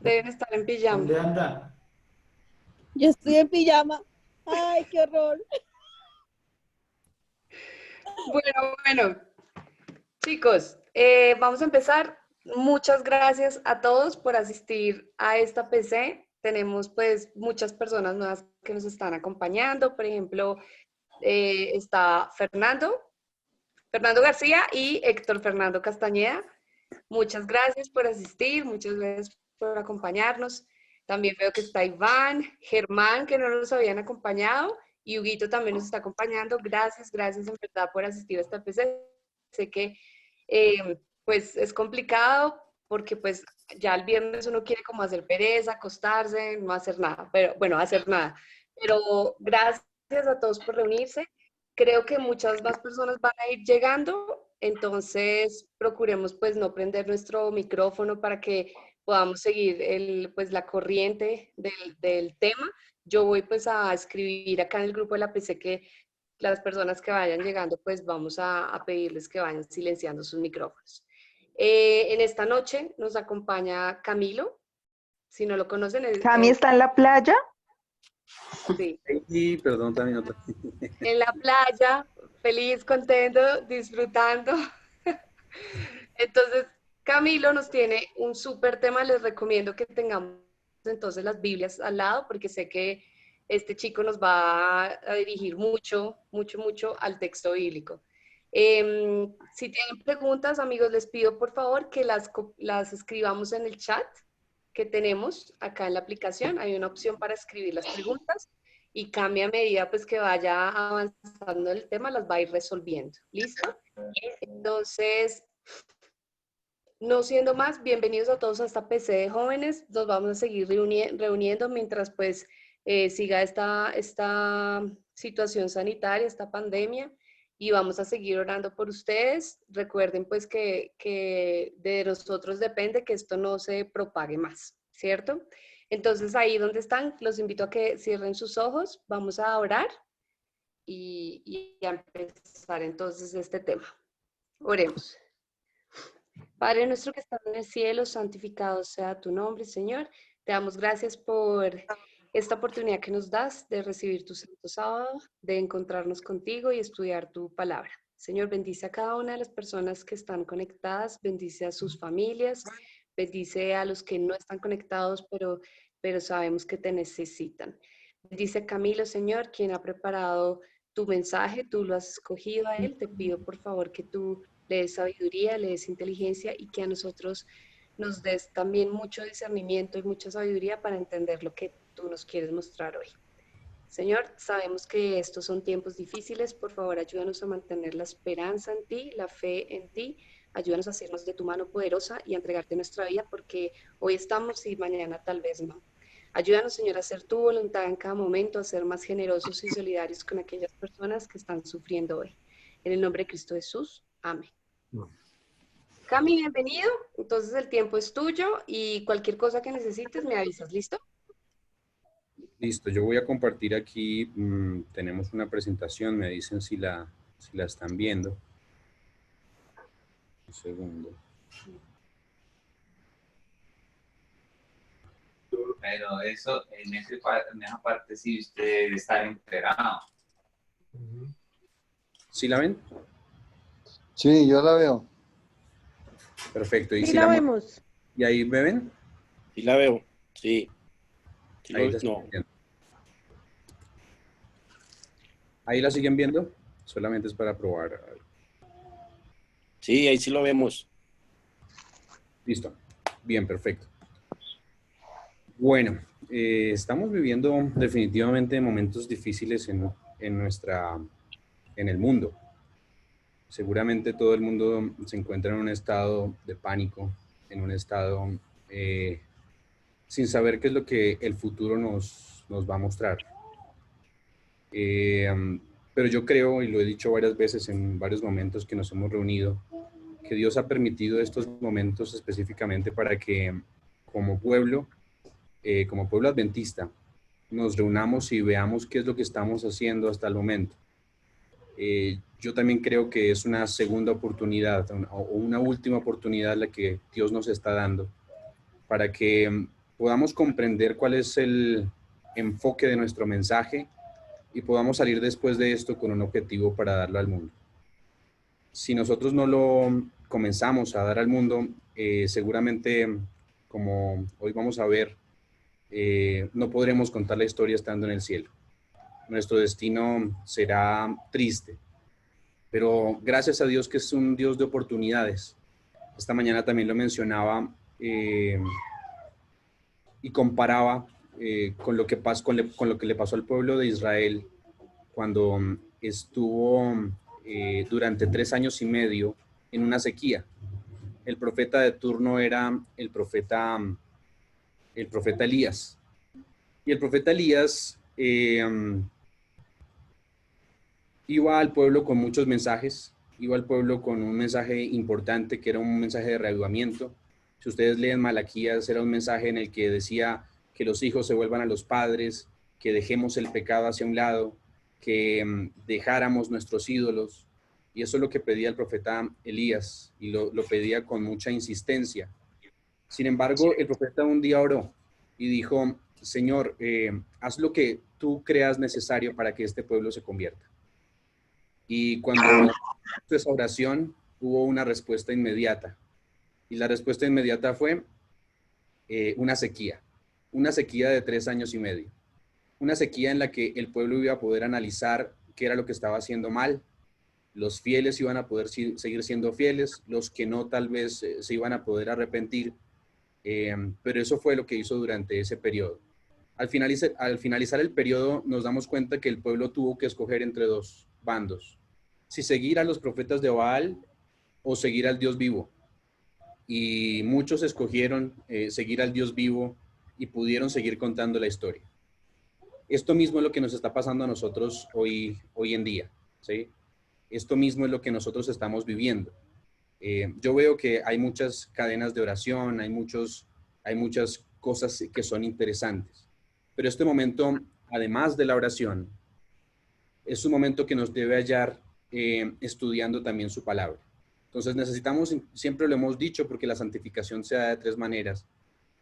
Deben estar en pijama. ¿Dónde anda? Yo estoy en pijama. Ay, qué horror. Bueno, chicos, vamos a empezar. Muchas gracias a todos por asistir a esta PC. Tenemos pues muchas personas nuevas que nos están acompañando. Por ejemplo, está Fernando García y Héctor Fernando Castañeda. Muchas gracias por asistir, muchas gracias por acompañarnos. También veo que está Iván, Germán, que no nos habían acompañado, y Huguito también nos está acompañando. Gracias, gracias en verdad por asistir a esta PC. Sé que pues es complicado porque pues ya el viernes uno quiere como hacer pereza, acostarse, no hacer nada, pero bueno, hacer nada. Pero gracias a todos por reunirse. Creo que muchas más personas van a ir llegando, entonces procuremos pues no prender nuestro micrófono para que podamos seguir pues la corriente del tema. Yo voy pues a escribir acá en el grupo de la PC que las personas que vayan llegando pues vamos a pedirles que vayan silenciando sus micrófonos. En esta noche nos acompaña Camilo, si no lo conocen, Cami está en la playa. sí, Y perdón también otra. en la playa, feliz, contento, disfrutando. Entonces, Camilo nos tiene un súper tema. Les recomiendo que tengamos entonces las Biblias al lado, porque sé que este chico nos va a dirigir mucho, mucho, mucho al texto bíblico. Si tienen preguntas, amigos, les pido por favor que las escribamos en el chat que tenemos acá en la aplicación. Hay una opción para escribir las preguntas y cambia a medida pues que vaya avanzando el tema, las va a ir resolviendo. ¿Listo? Entonces, no siendo más, bienvenidos a todos a esta PC de jóvenes. Nos vamos a seguir reuniendo mientras pues siga esta situación sanitaria, esta pandemia, y vamos a seguir orando por ustedes. Recuerden pues que de nosotros depende que esto no se propague más, ¿cierto? Entonces ahí donde están, los invito a que cierren sus ojos, vamos a orar y a empezar entonces este tema. Oremos. Padre nuestro que estás en el cielo, santificado sea tu nombre, Señor. Te damos gracias por esta oportunidad que nos das de recibir tu santo sábado, de encontrarnos contigo y estudiar tu palabra. Señor, bendice a cada una de las personas que están conectadas, bendice a sus familias, bendice a los que no están conectados, pero sabemos que te necesitan. Bendice a Camilo, Señor, quien ha preparado tu mensaje, tú lo has escogido a él. Te pido por favor que tú le des sabiduría, le des inteligencia y que a nosotros nos des también mucho discernimiento y mucha sabiduría para entender lo que tú nos quieres mostrar hoy. Señor, sabemos que estos son tiempos difíciles, por favor ayúdanos a mantener la esperanza en ti, la fe en ti, ayúdanos a hacernos de tu mano poderosa y a entregarte nuestra vida porque hoy estamos y mañana tal vez no. Ayúdanos, Señor, a hacer tu voluntad en cada momento, a ser más generosos y solidarios con aquellas personas que están sufriendo hoy. En el nombre de Cristo Jesús. Amén. Cami, bienvenido. Entonces el tiempo es tuyo y cualquier cosa que necesites me avisas. ¿Listo? Listo, yo voy a compartir aquí, tenemos una presentación, me dicen si la están viendo. Un segundo. Pero eso, en esa parte sí usted debe estar enterado. ¿Sí la ven? Sí, yo la veo. Perfecto. ¿Y Sí si la vemos. ¿Y ahí me ven? Sí la veo, sí. Ahí la siguen viendo. ¿Ahí la siguen viendo? Solamente es para probar. Sí, ahí sí lo vemos. Listo. Bien, perfecto. Bueno, estamos viviendo definitivamente momentos difíciles en el mundo. Seguramente todo el mundo se encuentra en un estado de pánico, en un estado sin saber qué es lo que el futuro nos va a mostrar. Pero yo creo, y lo he dicho varias veces en varios momentos que nos hemos reunido, que Dios ha permitido estos momentos específicamente para que como pueblo adventista, nos reunamos y veamos qué es lo que estamos haciendo hasta el momento. Yo también creo que es una segunda oportunidad o una última oportunidad la que Dios nos está dando para que podamos comprender cuál es el enfoque de nuestro mensaje y podamos salir después de esto con un objetivo para darlo al mundo. Si nosotros no lo comenzamos a dar al mundo, seguramente, como hoy vamos a ver, no podremos contar la historia estando en el cielo. Nuestro destino será triste, pero gracias a Dios que es un Dios de oportunidades. Esta mañana también lo mencionaba y comparaba con lo que le pasó al pueblo de Israel cuando estuvo durante 3 años y medio en una sequía. El profeta de turno era el profeta Elías. Y el profeta Elías iba al pueblo con muchos mensajes, iba al pueblo con un mensaje importante que era un mensaje de reavivamiento. Si ustedes leen Malaquías, era un mensaje en el que decía que los hijos se vuelvan a los padres, que dejemos el pecado hacia un lado, que dejáramos nuestros ídolos. Y eso es lo que pedía el profeta Elías, y lo pedía con mucha insistencia. Sin embargo, el profeta un día oró y dijo: Señor, haz lo que tú creas necesario para que este pueblo se convierta. Y cuando hizo esa oración, hubo una respuesta inmediata. Y la respuesta inmediata fue una sequía de 3 años y medio. Una sequía en la que el pueblo iba a poder analizar qué era lo que estaba haciendo mal. Los fieles iban a poder seguir siendo fieles, los que no tal vez se iban a poder arrepentir. Pero eso fue lo que hizo durante ese periodo. Al finalizar el periodo, nos damos cuenta que el pueblo tuvo que escoger entre 2 bandos: si seguir a los profetas de Baal o seguir al Dios vivo. Y muchos escogieron seguir al Dios vivo y pudieron seguir contando la historia. Esto mismo es lo que nos está pasando a nosotros hoy en día, ¿sí? Esto mismo es lo que nosotros estamos viviendo. Yo veo que hay muchas cadenas de oración, hay muchas cosas que son interesantes. Pero este momento, además de la oración, es un momento que nos debe hallar estudiando también su palabra. Entonces necesitamos, siempre lo hemos dicho, porque la santificación se da de 3 maneras.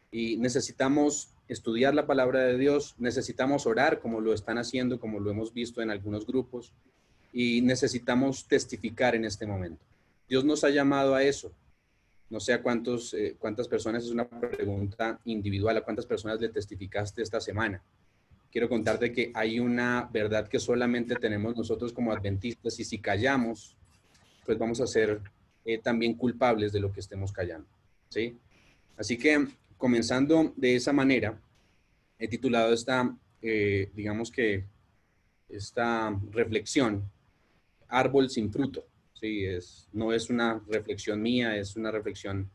Y necesitamos estudiar la palabra de Dios, necesitamos orar como lo están haciendo, como lo hemos visto en algunos grupos, y necesitamos testificar en este momento. Dios nos ha llamado a eso. No sé a cuántas personas, es una pregunta individual, a cuántas personas le testificaste esta semana. Quiero contarte que hay una verdad que solamente tenemos nosotros como adventistas, y si callamos, pues vamos a ser también culpables de lo que estemos callando, ¿sí? Así que, comenzando de esa manera, he titulado esta reflexión, Árbol sin fruto. Sí, no es una reflexión mía, es una reflexión,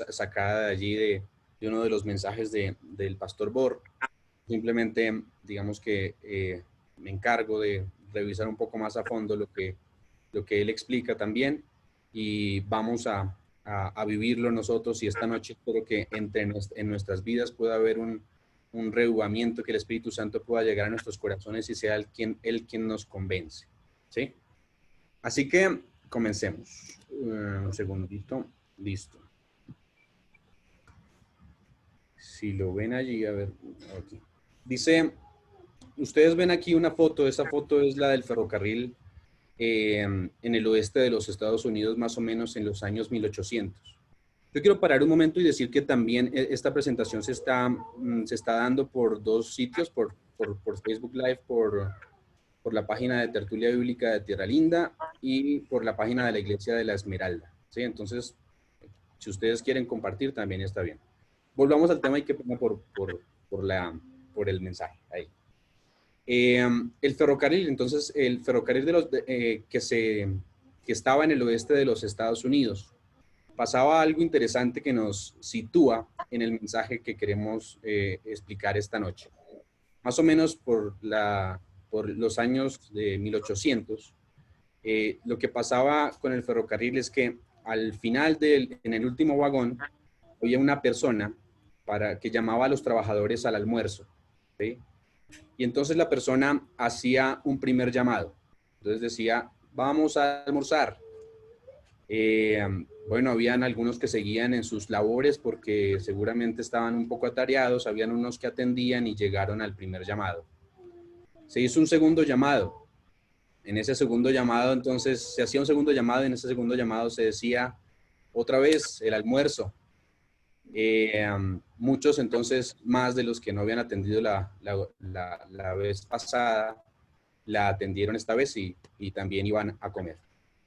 sacada de allí de uno de los mensajes del pastor Borr. Simplemente, digamos que me encargo de revisar un poco más a fondo lo que él explica también, y vamos a vivirlo nosotros. Y esta noche espero que en nuestras vidas pueda haber un reavivamiento, que el Espíritu Santo pueda llegar a nuestros corazones y sea él quien nos convence, ¿sí? Así que comencemos. Un segundito. Listo. Si lo ven allí, a ver, aquí. Dice, ustedes ven aquí una foto. Esa foto es la del ferrocarril en el oeste de los Estados Unidos, más o menos en los años 1800. Yo quiero parar un momento y decir que también esta presentación se está dando por 2 sitios, por Facebook Live, por la página de Tertulia Bíblica de Tierra Linda y por la página de la Iglesia de la Esmeralda, ¿sí? Entonces, si ustedes quieren compartir, también está bien. Volvamos al tema, y qué pena por el mensaje ahí. El ferrocarril, entonces, el ferrocarril que estaba en el oeste de los Estados Unidos, pasaba algo interesante que nos sitúa en el mensaje que queremos explicar esta noche. Más o menos por los años de 1800, lo que pasaba con el ferrocarril es que al final en el último vagón, había una persona que llamaba a los trabajadores al almuerzo, ¿sí? Y entonces la persona hacía un primer llamado. Entonces decía, vamos a almorzar. Bueno, habían algunos que seguían en sus labores porque seguramente estaban un poco atareados, habían unos que atendían y llegaron al primer llamado. Se hizo un segundo llamado. En ese segundo llamado, entonces, se hacía un segundo llamado y en ese segundo llamado se decía otra vez el almuerzo. Muchos entonces, más de los que no habían atendido la vez pasada, la atendieron esta vez y también iban a comer.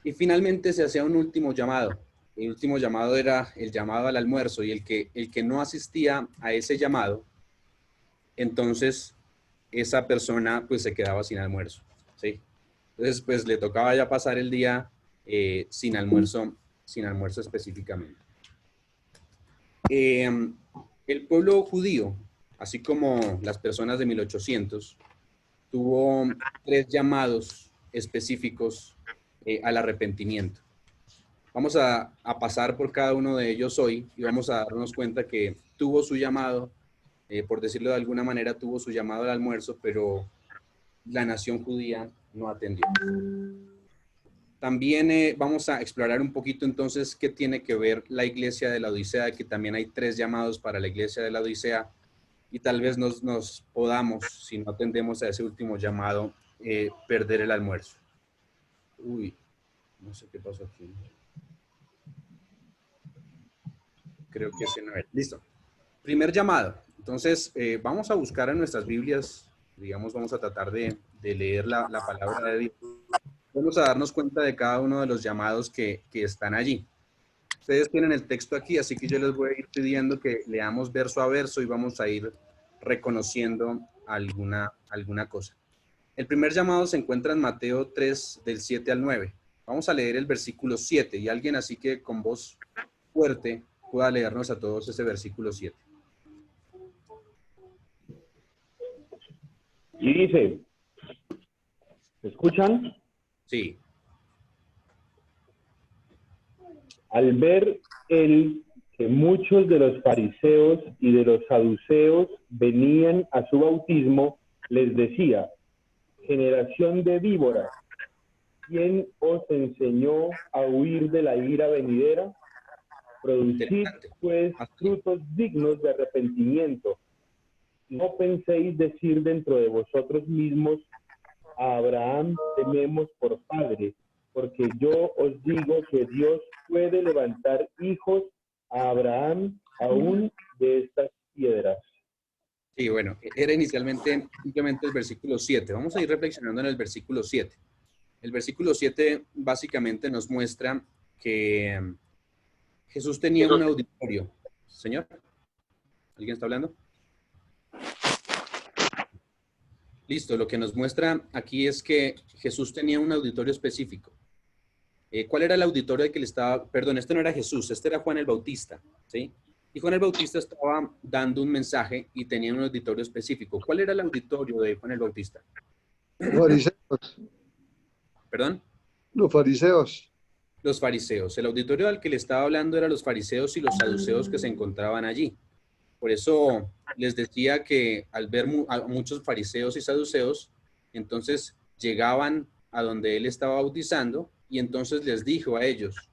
Y finalmente se hacía un último llamado. El último llamado era el llamado al almuerzo y el que no asistía a ese llamado, entonces esa persona pues se quedaba sin almuerzo, ¿sí? Entonces pues le tocaba ya pasar el día sin almuerzo específicamente. El pueblo judío, así como las personas de 1800, tuvo 3 llamados específicos al arrepentimiento. Vamos a pasar por cada uno de ellos hoy y vamos a darnos cuenta que tuvo su llamado, por decirlo de alguna manera, tuvo su llamado al almuerzo, pero la nación judía no atendió. También vamos a explorar un poquito entonces qué tiene que ver la iglesia de la Odisea, que también hay 3 llamados para la iglesia de la Odisea, y tal vez nos podamos, si no atendemos a ese último llamado, perder el almuerzo. Uy, no sé qué pasó aquí. Creo que ese no es. Listo. Primer llamado. Entonces, vamos a buscar en nuestras Biblias, digamos, vamos a tratar de leer la palabra de Dios. Vamos a darnos cuenta de cada uno de los llamados que están allí. Ustedes tienen el texto aquí, así que yo les voy a ir pidiendo que leamos verso a verso y vamos a ir reconociendo alguna cosa. El primer llamado se encuentra en Mateo 3, del 7 al 9. Vamos a leer el versículo 7 y alguien así que con voz fuerte pueda leernos a todos ese versículo 7. Y dice, ¿escuchan? Sí. Al ver él que muchos de los fariseos y de los saduceos venían a su bautismo, les decía, generación de víboras, ¿quién os enseñó a huir de la ira venidera? Producid, pues, frutos dignos de arrepentimiento. No penséis decir dentro de vosotros mismos, a Abraham tenemos por padre, porque yo os digo que Dios puede levantar hijos a Abraham aún de estas piedras. Sí, bueno, era inicialmente simplemente el versículo 7. Vamos a ir reflexionando en el versículo 7. El versículo 7 básicamente nos muestra que Jesús tenía un auditorio. Señor, ¿alguien está hablando? Listo, lo que nos muestra aquí es que Jesús tenía un auditorio específico. ¿Cuál era el auditorio al que le estaba? Perdón, este no era Jesús, este era Juan el Bautista, ¿sí? Y Juan el Bautista estaba dando un mensaje y tenía un auditorio específico. ¿Cuál era el auditorio de Juan el Bautista? Los fariseos. ¿Perdón? Los fariseos. Los fariseos. El auditorio al que le estaba hablando era los fariseos y los saduceos que se encontraban allí. Por eso les decía que al ver a muchos fariseos y saduceos, entonces llegaban a donde él estaba bautizando y entonces les dijo a ellos,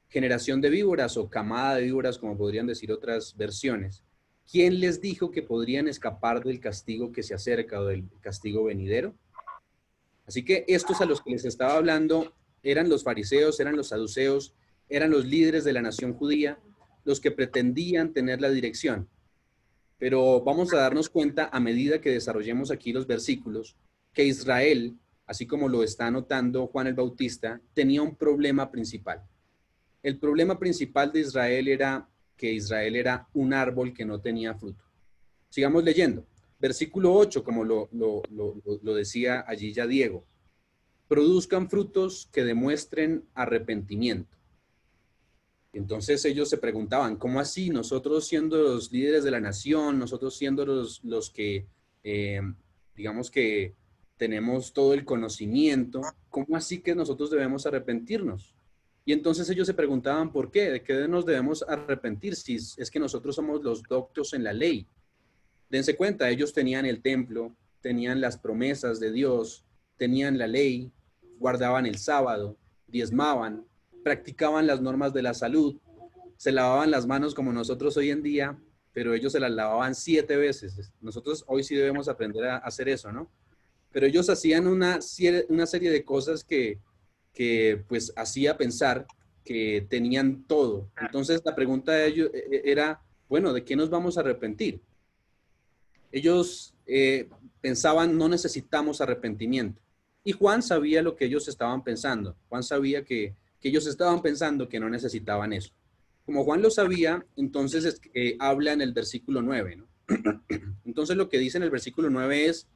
generación de víboras o camada de víboras, como podrían decir otras versiones, ¿quién les dijo que podrían escapar del castigo que se acerca o del castigo venidero? Así que estos a los que les estaba hablando eran los fariseos, eran los saduceos, eran los líderes de la nación judía, los que pretendían tener la dirección. Pero vamos a darnos cuenta a medida que desarrollemos aquí los versículos, que Israel, así como lo está anotando Juan el Bautista, tenía un problema principal. El problema principal de Israel era que Israel era un árbol que no tenía fruto. Sigamos leyendo. Versículo 8, como lo decía allí ya Diego. Produzcan frutos que demuestren arrepentimiento. Entonces ellos se preguntaban, ¿cómo así? Nosotros siendo los líderes de la nación, nosotros siendo los que, digamos que tenemos todo el conocimiento, ¿cómo así que nosotros debemos arrepentirnos? Y entonces ellos se preguntaban, ¿por qué? ¿De qué nos debemos arrepentir si es que nosotros somos los doctos en la ley? Dense cuenta, ellos tenían el templo, tenían las promesas de Dios, tenían la ley, guardaban el sábado, diezmaban, practicaban las normas de la salud, se lavaban las manos como nosotros hoy en día, pero ellos se las lavaban 7 veces. Nosotros hoy sí debemos aprender a hacer eso, ¿no? Pero ellos hacían una serie de cosas que pues hacía pensar que tenían todo. Entonces la pregunta de ellos era, bueno, ¿de qué nos vamos a arrepentir? Ellos pensaban, no necesitamos arrepentimiento. Y Juan sabía lo que ellos estaban pensando. Juan sabía que ellos estaban pensando que no necesitaban eso. Como Juan lo sabía, entonces habla en el versículo 9, ¿no? Entonces lo que dice en el versículo 9 es,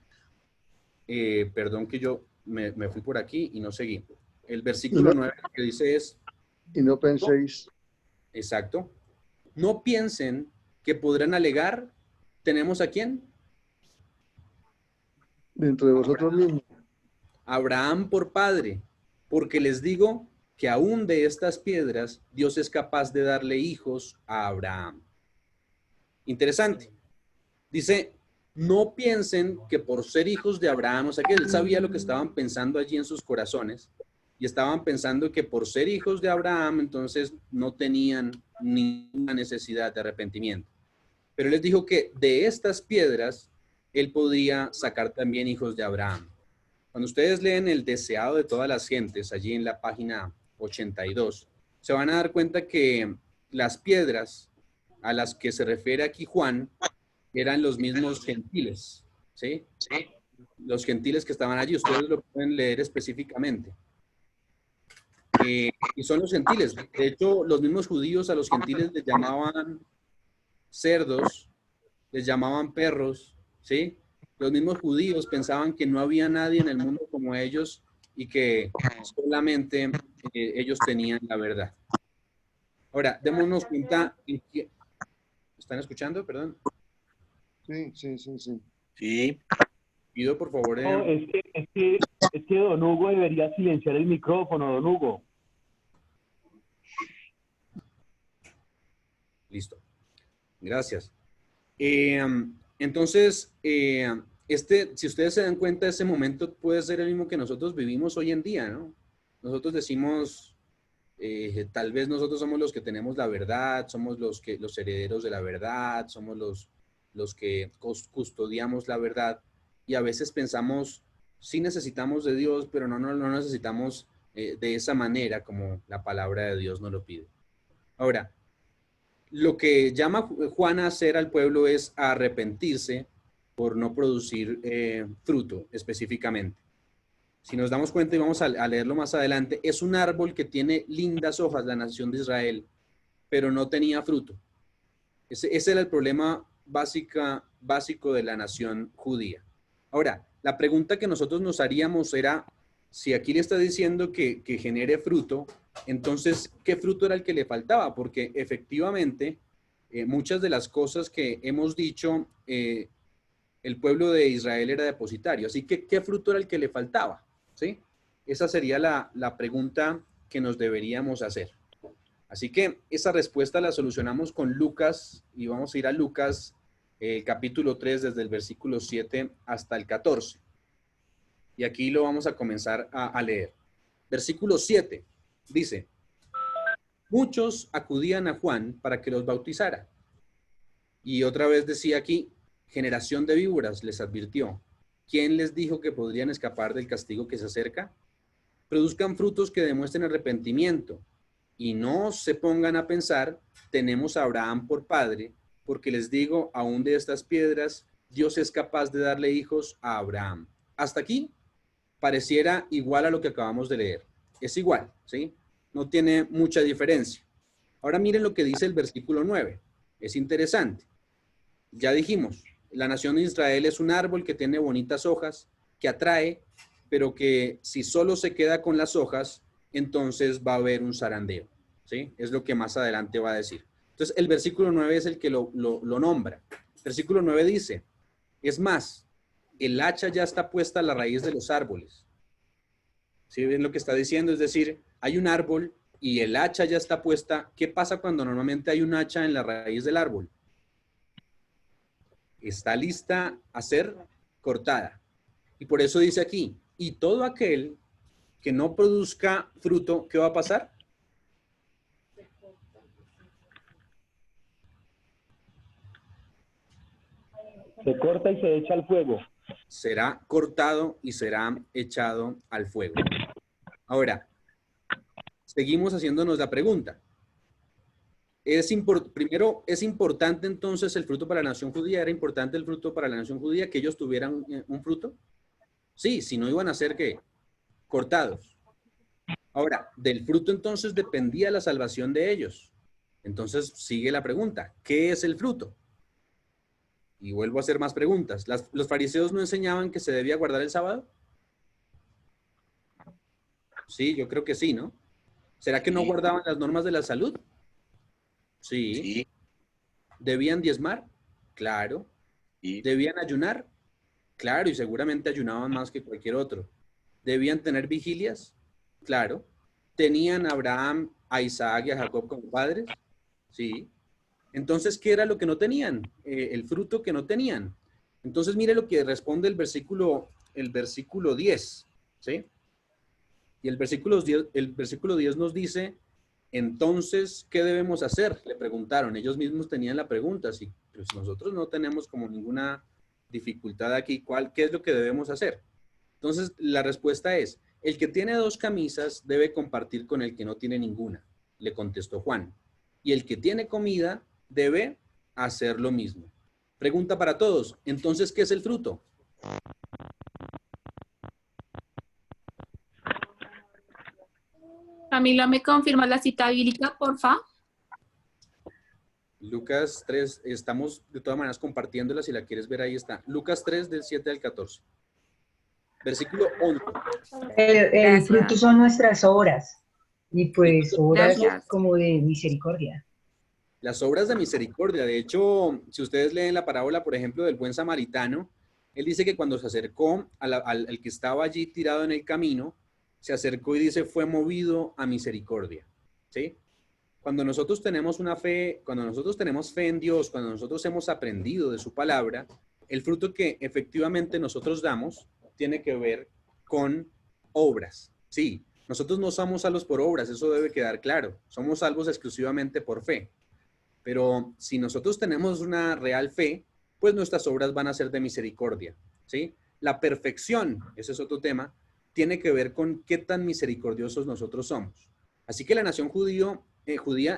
perdón que yo me fui por aquí y no seguí. El versículo 9 lo que dice es... Y no penséis. Exacto. No piensen que podrán alegar, ¿tenemos a quién? Dentro de vosotros mismos. Abraham por padre, porque les digo que aún de estas piedras Dios es capaz de darle hijos a Abraham. Interesante. Dice, no piensen que por ser hijos de Abraham, o sea que él sabía lo que estaban pensando allí en sus corazones, y estaban pensando que por ser hijos de Abraham, entonces no tenían ninguna necesidad de arrepentimiento. Pero él les dijo que de estas piedras él podía sacar también hijos de Abraham. Cuando ustedes leen el deseado de todas las gentes, allí en la página 82, se van a dar cuenta que las piedras a las que se refiere aquí Juan eran los mismos gentiles, ¿sí? Los gentiles que estaban allí, ustedes lo pueden leer específicamente. Y son los gentiles. De hecho, los mismos judíos a los gentiles les llamaban cerdos, les llamaban perros, ¿sí? Los mismos judíos pensaban que no había nadie en el mundo como ellos y que solamente ellos tenían la verdad. Ahora, démonos cuenta en que... ¿Están escuchando? Perdón. Sí, sí, sí, sí. Sí. Pido por favor... No, es que don Hugo debería silenciar el micrófono, don Hugo. Listo. Gracias. Entonces, si ustedes se dan cuenta, ese momento puede ser el mismo que nosotros vivimos hoy en día, ¿no? Nosotros decimos, tal vez nosotros somos los que tenemos la verdad, somos los herederos de la verdad, somos los que custodiamos la verdad, y a veces pensamos, sí necesitamos de Dios, pero no necesitamos de esa manera como la palabra de Dios nos lo pide. Ahora, lo que llama Juan a hacer al pueblo es a arrepentirse por no producir fruto específicamente. Si nos damos cuenta y vamos a leerlo más adelante, es un árbol que tiene lindas hojas, la nación de Israel, pero no tenía fruto. Ese era el problema básico de la nación judía. Ahora, la pregunta que nosotros nos haríamos era, si aquí le está diciendo que genere fruto, entonces, ¿qué fruto era el que le faltaba? Porque efectivamente, muchas de las cosas que hemos dicho, el pueblo de Israel era depositario. Así que, ¿qué fruto era el que le faltaba? ¿Sí? Esa sería la pregunta que nos deberíamos hacer. Así que esa respuesta la solucionamos con Lucas, y vamos a ir a Lucas, capítulo 3, desde el versículo 7 hasta el 14. Y aquí lo vamos a comenzar a leer. Versículo 7 dice, muchos acudían a Juan para que los bautizara. Y otra vez decía aquí, generación de víboras, les advirtió. ¿Quién les dijo que podrían escapar del castigo que se acerca? Produzcan frutos que demuestren arrepentimiento. Y no se pongan a pensar, tenemos a Abraham por padre, porque les digo, aún de estas piedras, Dios es capaz de darle hijos a Abraham. Hasta aquí pareciera igual a lo que acabamos de leer. Es igual, ¿sí? No tiene mucha diferencia. Ahora miren lo que dice el versículo 9. Es interesante. Ya dijimos, la nación de Israel es un árbol que tiene bonitas hojas, que atrae, pero que si solo se queda con las hojas, entonces va a haber un zarandeo, ¿sí? Es lo que más adelante va a decir. Entonces, el versículo 9 es el que lo nombra. El versículo 9 dice, es más, el hacha ya está puesta a la raíz de los árboles. ¿Sí ven lo que está diciendo? Es decir, hay un árbol y el hacha ya está puesta. ¿Qué pasa cuando normalmente hay un hacha en la raíz del árbol? Está lista a ser cortada. Y por eso dice aquí, y todo aquel que no produzca fruto, ¿qué va a pasar? Se corta y se echa al fuego. Será cortado y será echado al fuego. Ahora, seguimos haciéndonos la pregunta. Primero, ¿es importante entonces el fruto para la nación judía? ¿Era importante el fruto para la nación judía que ellos tuvieran un fruto? Sí, si no iban a ser ¿qué? Cortados. Ahora, del fruto entonces dependía la salvación de ellos. Entonces sigue la pregunta, ¿qué es el fruto? Y vuelvo a hacer más preguntas. ¿Los fariseos no enseñaban que se debía guardar el sábado? Sí, yo creo que sí, ¿no? ¿Será que no Sí. guardaban las normas de la salud? Sí. Sí. ¿Debían diezmar? Claro. Sí. ¿Debían ayunar? Claro, y seguramente ayunaban más que cualquier otro. ¿Debían tener vigilias? Claro. ¿Tenían a Abraham, a Isaac y a Jacob como padres? Sí. Entonces, ¿qué era lo que no tenían? El fruto que no tenían. Entonces, mire lo que responde el versículo 10, ¿sí? Y el versículo 10 nos dice, entonces, ¿qué debemos hacer? Le preguntaron. Ellos mismos tenían la pregunta, sí. Pues nosotros no tenemos como ninguna dificultad aquí. ¿Qué es lo que debemos hacer? Entonces, la respuesta es, el que tiene 2 camisas debe compartir con el que no tiene ninguna, le contestó Juan. Y el que tiene comida debe hacer lo mismo. Pregunta para todos, entonces, ¿qué es el fruto? Camila, ¿me confirma la cita bíblica, porfa? Lucas 3, estamos de todas maneras compartiéndola, si la quieres ver ahí está. Lucas 3 del 7 al 14. Versículo 11. El Gracias. fruto son nuestras obras y pues obras Gracias. como de misericordia. Las obras de misericordia. De hecho, si ustedes leen la parábola, por ejemplo, del buen samaritano, él dice que cuando se acercó al que estaba allí tirado en el camino, se acercó y dice, fue movido a misericordia. ¿Sí? Cuando nosotros tenemos cuando nosotros tenemos fe en Dios, cuando nosotros hemos aprendido de su palabra, el fruto que efectivamente nosotros damos tiene que ver con obras. Sí, nosotros no somos salvos por obras, eso debe quedar claro. Somos salvos exclusivamente por fe. Pero si nosotros tenemos una real fe, pues nuestras obras van a ser de misericordia, ¿sí? La perfección, ese es otro tema, tiene que ver con qué tan misericordiosos nosotros somos. Así que la nación judía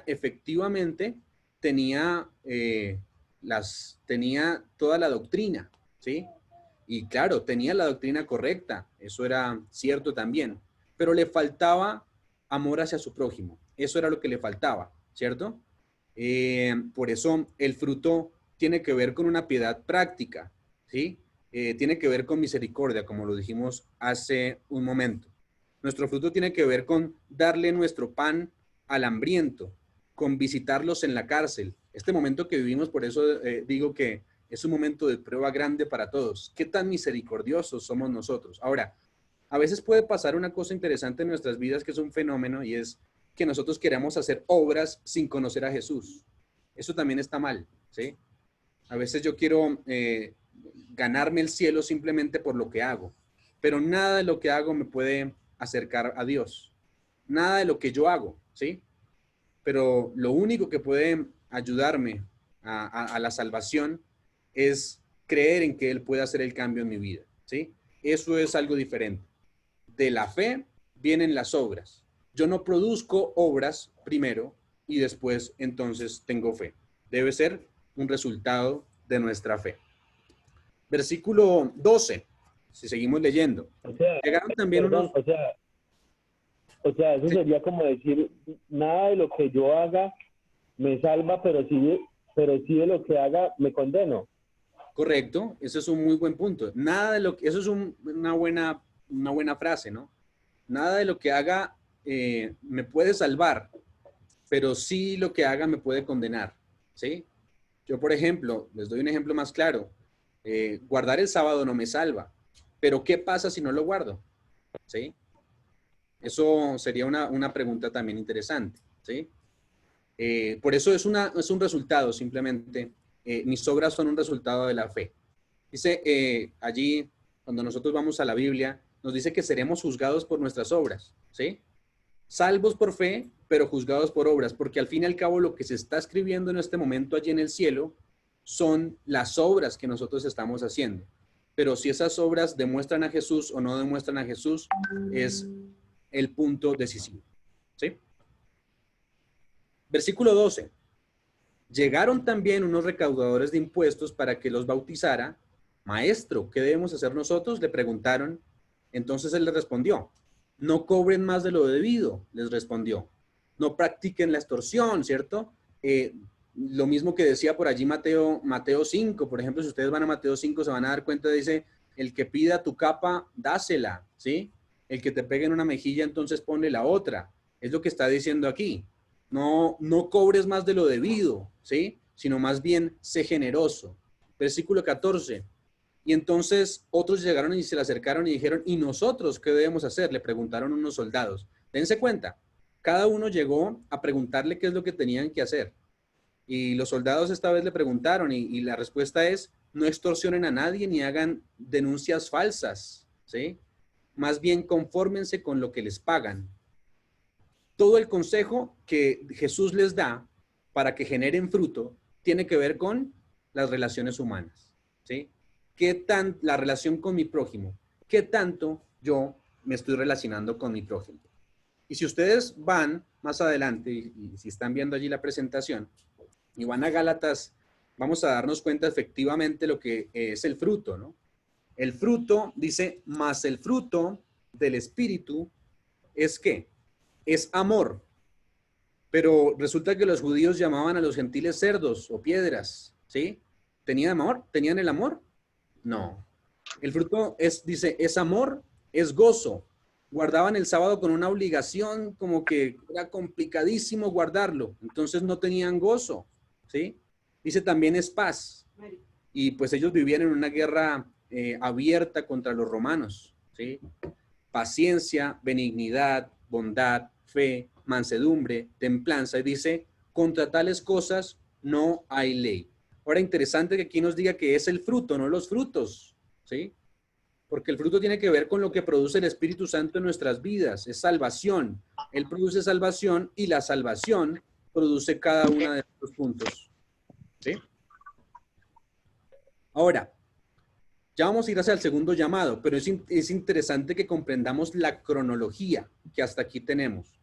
efectivamente tenía toda la doctrina, ¿sí? Y claro, tenía la doctrina correcta, eso era cierto también, pero le faltaba amor hacia su prójimo, eso era lo que le faltaba, ¿cierto? Por eso el fruto tiene que ver con una piedad práctica, ¿sí? Tiene que ver con misericordia, como lo dijimos hace un momento. Nuestro fruto tiene que ver con darle nuestro pan al hambriento, con visitarlos en la cárcel. Este momento que vivimos, por eso digo que es un momento de prueba grande para todos. ¿Qué tan misericordiosos somos nosotros? Ahora, a veces puede pasar una cosa interesante en nuestras vidas que es un fenómeno y es que nosotros queremos hacer obras sin conocer a Jesús. Eso también está mal, ¿sí? A veces yo quiero ganarme el cielo simplemente por lo que hago, pero nada de lo que hago me puede acercar a Dios. Nada de lo que yo hago, ¿sí? Pero lo único que puede ayudarme a la salvación es creer en que Él puede hacer el cambio en mi vida, ¿sí? Eso es algo diferente. De la fe vienen las obras. Yo no produzco obras primero y después entonces tengo fe. Debe ser un resultado de nuestra fe. Versículo 12, si seguimos leyendo. O sea, Llegaron también perdón, unos... o sea, eso Sí. sería como decir, nada de lo que yo haga me salva, pero sí de lo que haga me condeno. Correcto, ese es un muy buen punto. Nada de lo que... Eso es una buena frase, ¿no? Nada de lo que haga me puede salvar, pero sí lo que haga me puede condenar, ¿sí? Yo, por ejemplo, les doy un ejemplo más claro. Guardar el sábado no me salva, pero ¿qué pasa si no lo guardo? ¿Sí? Eso sería una pregunta también interesante, ¿sí? Por eso es un resultado, simplemente. Mis obras son un resultado de la fe. Dice allí, cuando nosotros vamos a la Biblia, nos dice que seremos juzgados por nuestras obras, ¿sí? Salvos por fe, pero juzgados por obras, porque al fin y al cabo lo que se está escribiendo en este momento allí en el cielo son las obras que nosotros estamos haciendo. Pero si esas obras demuestran a Jesús o no demuestran a Jesús, es el punto decisivo. ¿Sí? Versículo 12. Llegaron también unos recaudadores de impuestos para que los bautizara. Maestro, ¿qué debemos hacer nosotros? Le preguntaron. Entonces él les respondió, no cobren más de lo debido, les respondió. No practiquen la extorsión, ¿cierto? Lo mismo que decía por allí Mateo 5, por ejemplo, si ustedes van a Mateo 5 se van a dar cuenta, dice, el que pida tu capa, dásela, ¿sí? El que te pegue en una mejilla, entonces ponle la otra. Es lo que está diciendo aquí. No cobres más de lo debido, ¿sí? Sino más bien, sé generoso. Versículo 14. Y entonces otros llegaron y se le acercaron y dijeron, ¿y nosotros qué debemos hacer? Le preguntaron unos soldados. Dense cuenta, cada uno llegó a preguntarle qué es lo que tenían que hacer. Y los soldados esta vez le preguntaron y la respuesta es, no extorsionen a nadie ni hagan denuncias falsas, ¿sí? Más bien confórmense con lo que les pagan. Todo el consejo que Jesús les da para que generen fruto tiene que ver con las relaciones humanas, ¿sí? La relación con mi prójimo, ¿qué tanto yo me estoy relacionando con mi prójimo? Y si ustedes van más adelante, y si están viendo allí la presentación, y van a Gálatas, vamos a darnos cuenta efectivamente lo que es el fruto, ¿no? El fruto, dice, más el fruto del Espíritu es ¿qué? Es amor. Pero resulta que los judíos llamaban a los gentiles cerdos o piedras, ¿sí? ¿Tenían amor? ¿Tenían el amor? No. El fruto dice, es amor, es gozo. Guardaban el sábado con una obligación, como que era complicadísimo guardarlo. Entonces no tenían gozo, ¿sí? Dice también es paz. Y pues ellos vivían en una guerra abierta contra los romanos, ¿sí? Paciencia, benignidad, bondad, fe, mansedumbre, templanza. Y dice, contra tales cosas no hay ley. Ahora, interesante que aquí nos diga que es el fruto, no los frutos, ¿sí? Porque el fruto tiene que ver con lo que produce el Espíritu Santo en nuestras vidas, es salvación. Él produce salvación y la salvación produce cada uno de estos puntos, ¿sí? Ahora, ya vamos a ir hacia el segundo llamado, pero es interesante que comprendamos la cronología que hasta aquí tenemos.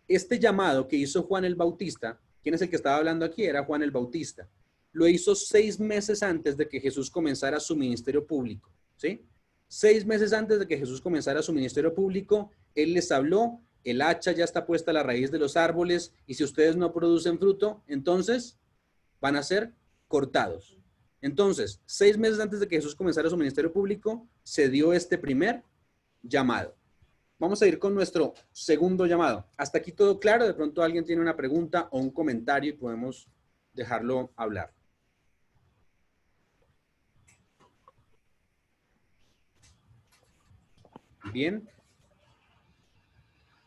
Este llamado que hizo Juan el Bautista, ¿quién es el que estaba hablando aquí? Era Juan el Bautista. Lo hizo 6 meses antes de que Jesús comenzara su ministerio público, ¿sí? 6 meses antes de que Jesús comenzara su ministerio público, Él les habló, el hacha ya está puesta a la raíz de los árboles, y si ustedes no producen fruto, entonces van a ser cortados. Entonces, 6 meses antes de que Jesús comenzara su ministerio público, se dio este primer llamado. Vamos a ir con nuestro segundo llamado. ¿Hasta aquí todo claro? De pronto alguien tiene una pregunta o un comentario y podemos dejarlo hablar. Bien.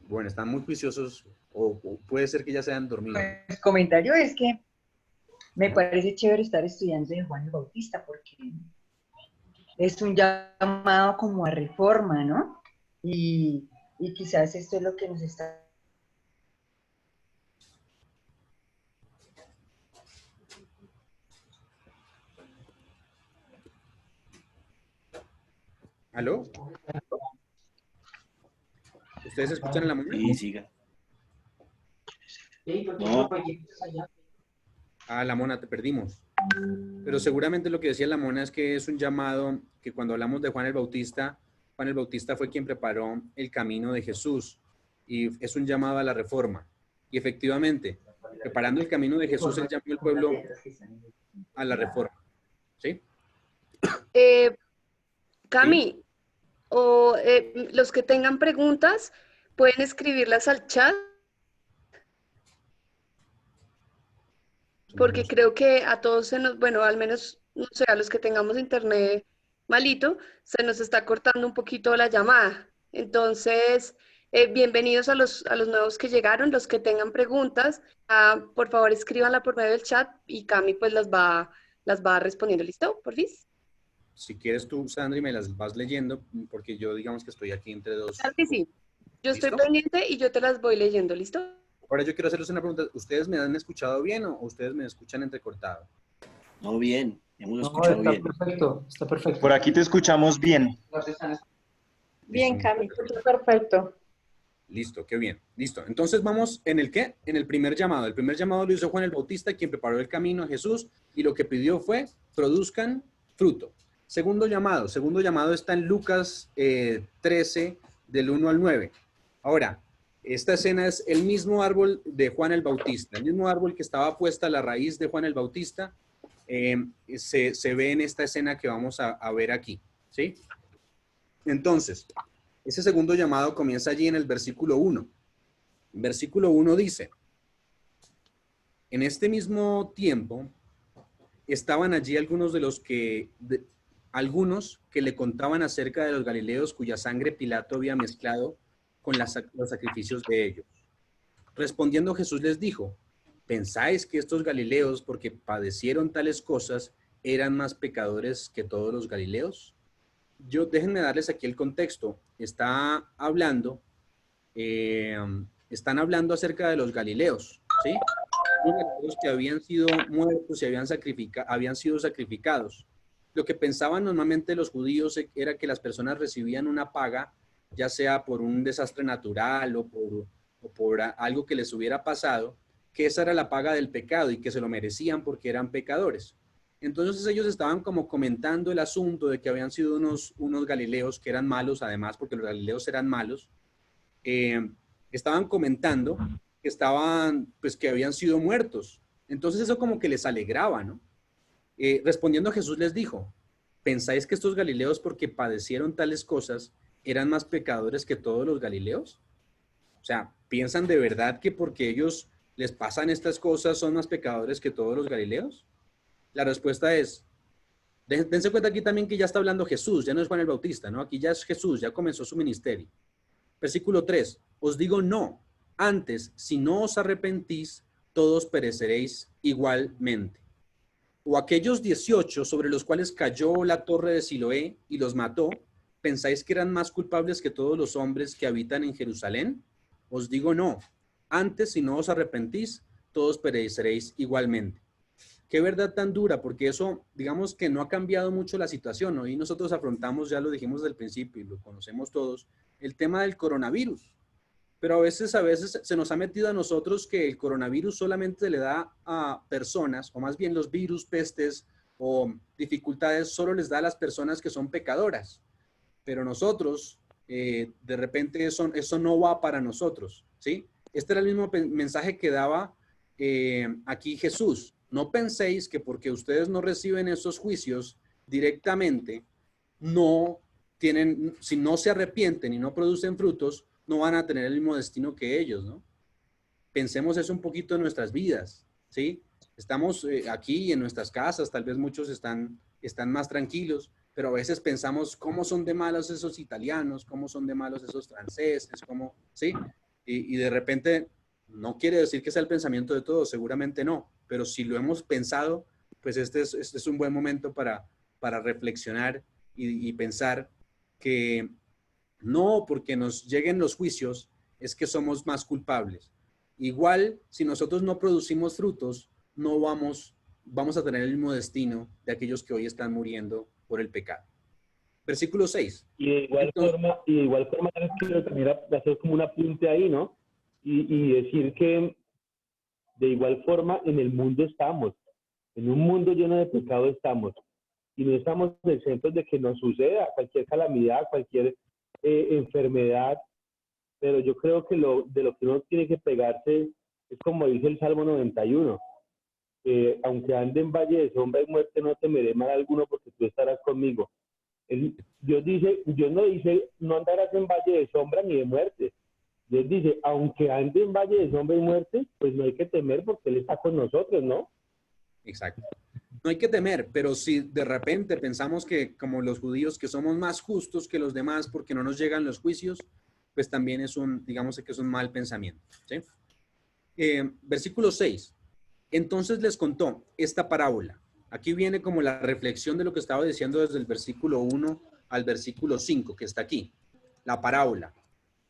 Bueno, están muy juiciosos o puede ser que ya se hayan dormido. El comentario es que me parece chévere estar estudiando de Juan el Bautista porque es un llamado como a reforma, ¿no? Y quizás esto es lo que nos está... ¿Aló? ¿Ustedes escuchan a la mona? Sí, siga. No. Ah, la mona, te perdimos. Pero seguramente lo que decía la mona es que es un llamado que cuando hablamos de Juan el Bautista fue quien preparó el camino de Jesús y es un llamado a la reforma. Y efectivamente, preparando el camino de Jesús, él llamó al pueblo a la reforma. ¿Sí? Cami, o los que tengan preguntas pueden escribirlas al chat, porque creo que a todos se nos, bueno, al menos, no sé, a los que tengamos internet malito, se nos está cortando un poquito la llamada. Entonces, bienvenidos a los nuevos que llegaron, los que tengan preguntas, por favor escríbanla por medio del chat y Cami pues las va respondiendo. ¿Listo? ¿Porfis? Si quieres tú, Sandri, me las vas leyendo, porque yo digamos que estoy aquí entre dos. Claro que sí. Yo ¿Listo? estoy pendiente y yo te las voy leyendo. ¿Listo? Ahora yo quiero hacerles una pregunta. ¿Ustedes me han escuchado bien o ustedes me escuchan entrecortado? No, bien, hemos No, escuchado está bien. perfecto, está perfecto. Por aquí te escuchamos bien. Bien, Cami, perfecto. Listo, qué bien. Listo. Entonces vamos en el qué? En el primer llamado. El primer llamado lo hizo Juan el Bautista, quien preparó el camino a Jesús, y lo que pidió fue, produzcan fruto. Segundo llamado está en Lucas 13, del 1 al 9. Ahora, esta escena es el mismo árbol de Juan el Bautista, el mismo árbol que estaba puesta a la raíz de Juan el Bautista, se ve en esta escena que vamos a ver aquí, ¿sí? Entonces, ese segundo llamado comienza allí en el versículo 1. Versículo 1 dice, en este mismo tiempo estaban allí algunos que le contaban acerca de los galileos cuya sangre Pilato había mezclado con los sacrificios de ellos. Respondiendo Jesús les dijo, ¿pensáis que estos galileos, porque padecieron tales cosas, eran más pecadores que todos los galileos? Déjenme darles aquí el contexto. Están hablando acerca de los galileos, ¿sí? Los galileos que habían sido muertos y habían sido sacrificados. Lo que pensaban normalmente los judíos era que las personas recibían una paga, ya sea por un desastre natural o por algo que les hubiera pasado, que esa era la paga del pecado y que se lo merecían porque eran pecadores. Entonces ellos estaban como comentando el asunto de que habían sido unos galileos que eran malos, además, porque los galileos eran malos. Estaban comentando que habían sido muertos. Entonces eso como que les alegraba, ¿no? Respondiendo Jesús les dijo, ¿pensáis que estos galileos, porque padecieron tales cosas, eran más pecadores que todos los galileos? O sea, ¿piensan de verdad que porque ellos les pasan estas cosas son más pecadores que todos los galileos? La respuesta es, dense cuenta aquí también que ya está hablando Jesús, ya no es Juan el Bautista, ¿no? Aquí ya es Jesús, ya comenzó su ministerio. Versículo 3, os digo no, antes, si no os arrepentís, todos pereceréis igualmente. O aquellos 18 sobre los cuales cayó la torre de Siloé y los mató, ¿pensáis que eran más culpables que todos los hombres que habitan en Jerusalén? Os digo no, antes, si no os arrepentís, todos pereceréis igualmente. Qué verdad tan dura, porque eso, digamos que no ha cambiado mucho la situación, ¿no? Y nosotros afrontamos, ya lo dijimos desde el principio y lo conocemos todos, el tema del coronavirus. Pero a veces se nos ha metido a nosotros que el coronavirus solamente le da a personas, o más bien los virus, pestes o dificultades, solo les da a las personas que son pecadoras. Pero nosotros, de repente eso no va para nosotros, ¿sí? Este era el mismo mensaje que daba aquí Jesús. No penséis que porque ustedes no reciben esos juicios directamente, si no se arrepienten y no producen frutos, no van a tener el mismo destino que ellos, ¿no? Pensemos eso un poquito en nuestras vidas, ¿sí? Estamos aquí en nuestras casas, tal vez muchos están más tranquilos, pero a veces pensamos cómo son de malos esos italianos, cómo son de malos esos franceses, ¿sí? Y de repente, no quiere decir que sea el pensamiento de todos, seguramente no, pero si lo hemos pensado, pues este es un buen momento para reflexionar y pensar que no porque nos lleguen los juicios es que somos más culpables. Igual, si nosotros no producimos frutos, no vamos a tener el mismo destino de aquellos que hoy están muriendo por el pecado. Versículo 6. Y de igual forma, quiero también hacer como un apunte ahí, ¿no? Y decir que de igual forma en el mundo estamos, en un mundo lleno de pecado estamos, y no estamos exentos de que nos suceda cualquier calamidad, cualquier enfermedad, pero yo creo que de lo que uno tiene que pegarse es como dice el Salmo 91, aunque ande en valle de sombra y muerte, no temeré mal alguno porque tú estarás conmigo. Dios no dice, no andarás en valle de sombra ni de muerte. Dios dice, aunque ande en valle de sombra y muerte, pues no hay que temer porque Él está con nosotros, ¿no? Exacto. No hay que temer, pero si de repente pensamos que como los judíos que somos más justos que los demás porque no nos llegan los juicios, pues también digamos que es un mal pensamiento, ¿sí? Versículo 6. Entonces les contó esta parábola. Aquí viene como la reflexión de lo que estaba diciendo desde el versículo 1 al versículo 5, que está aquí. La parábola.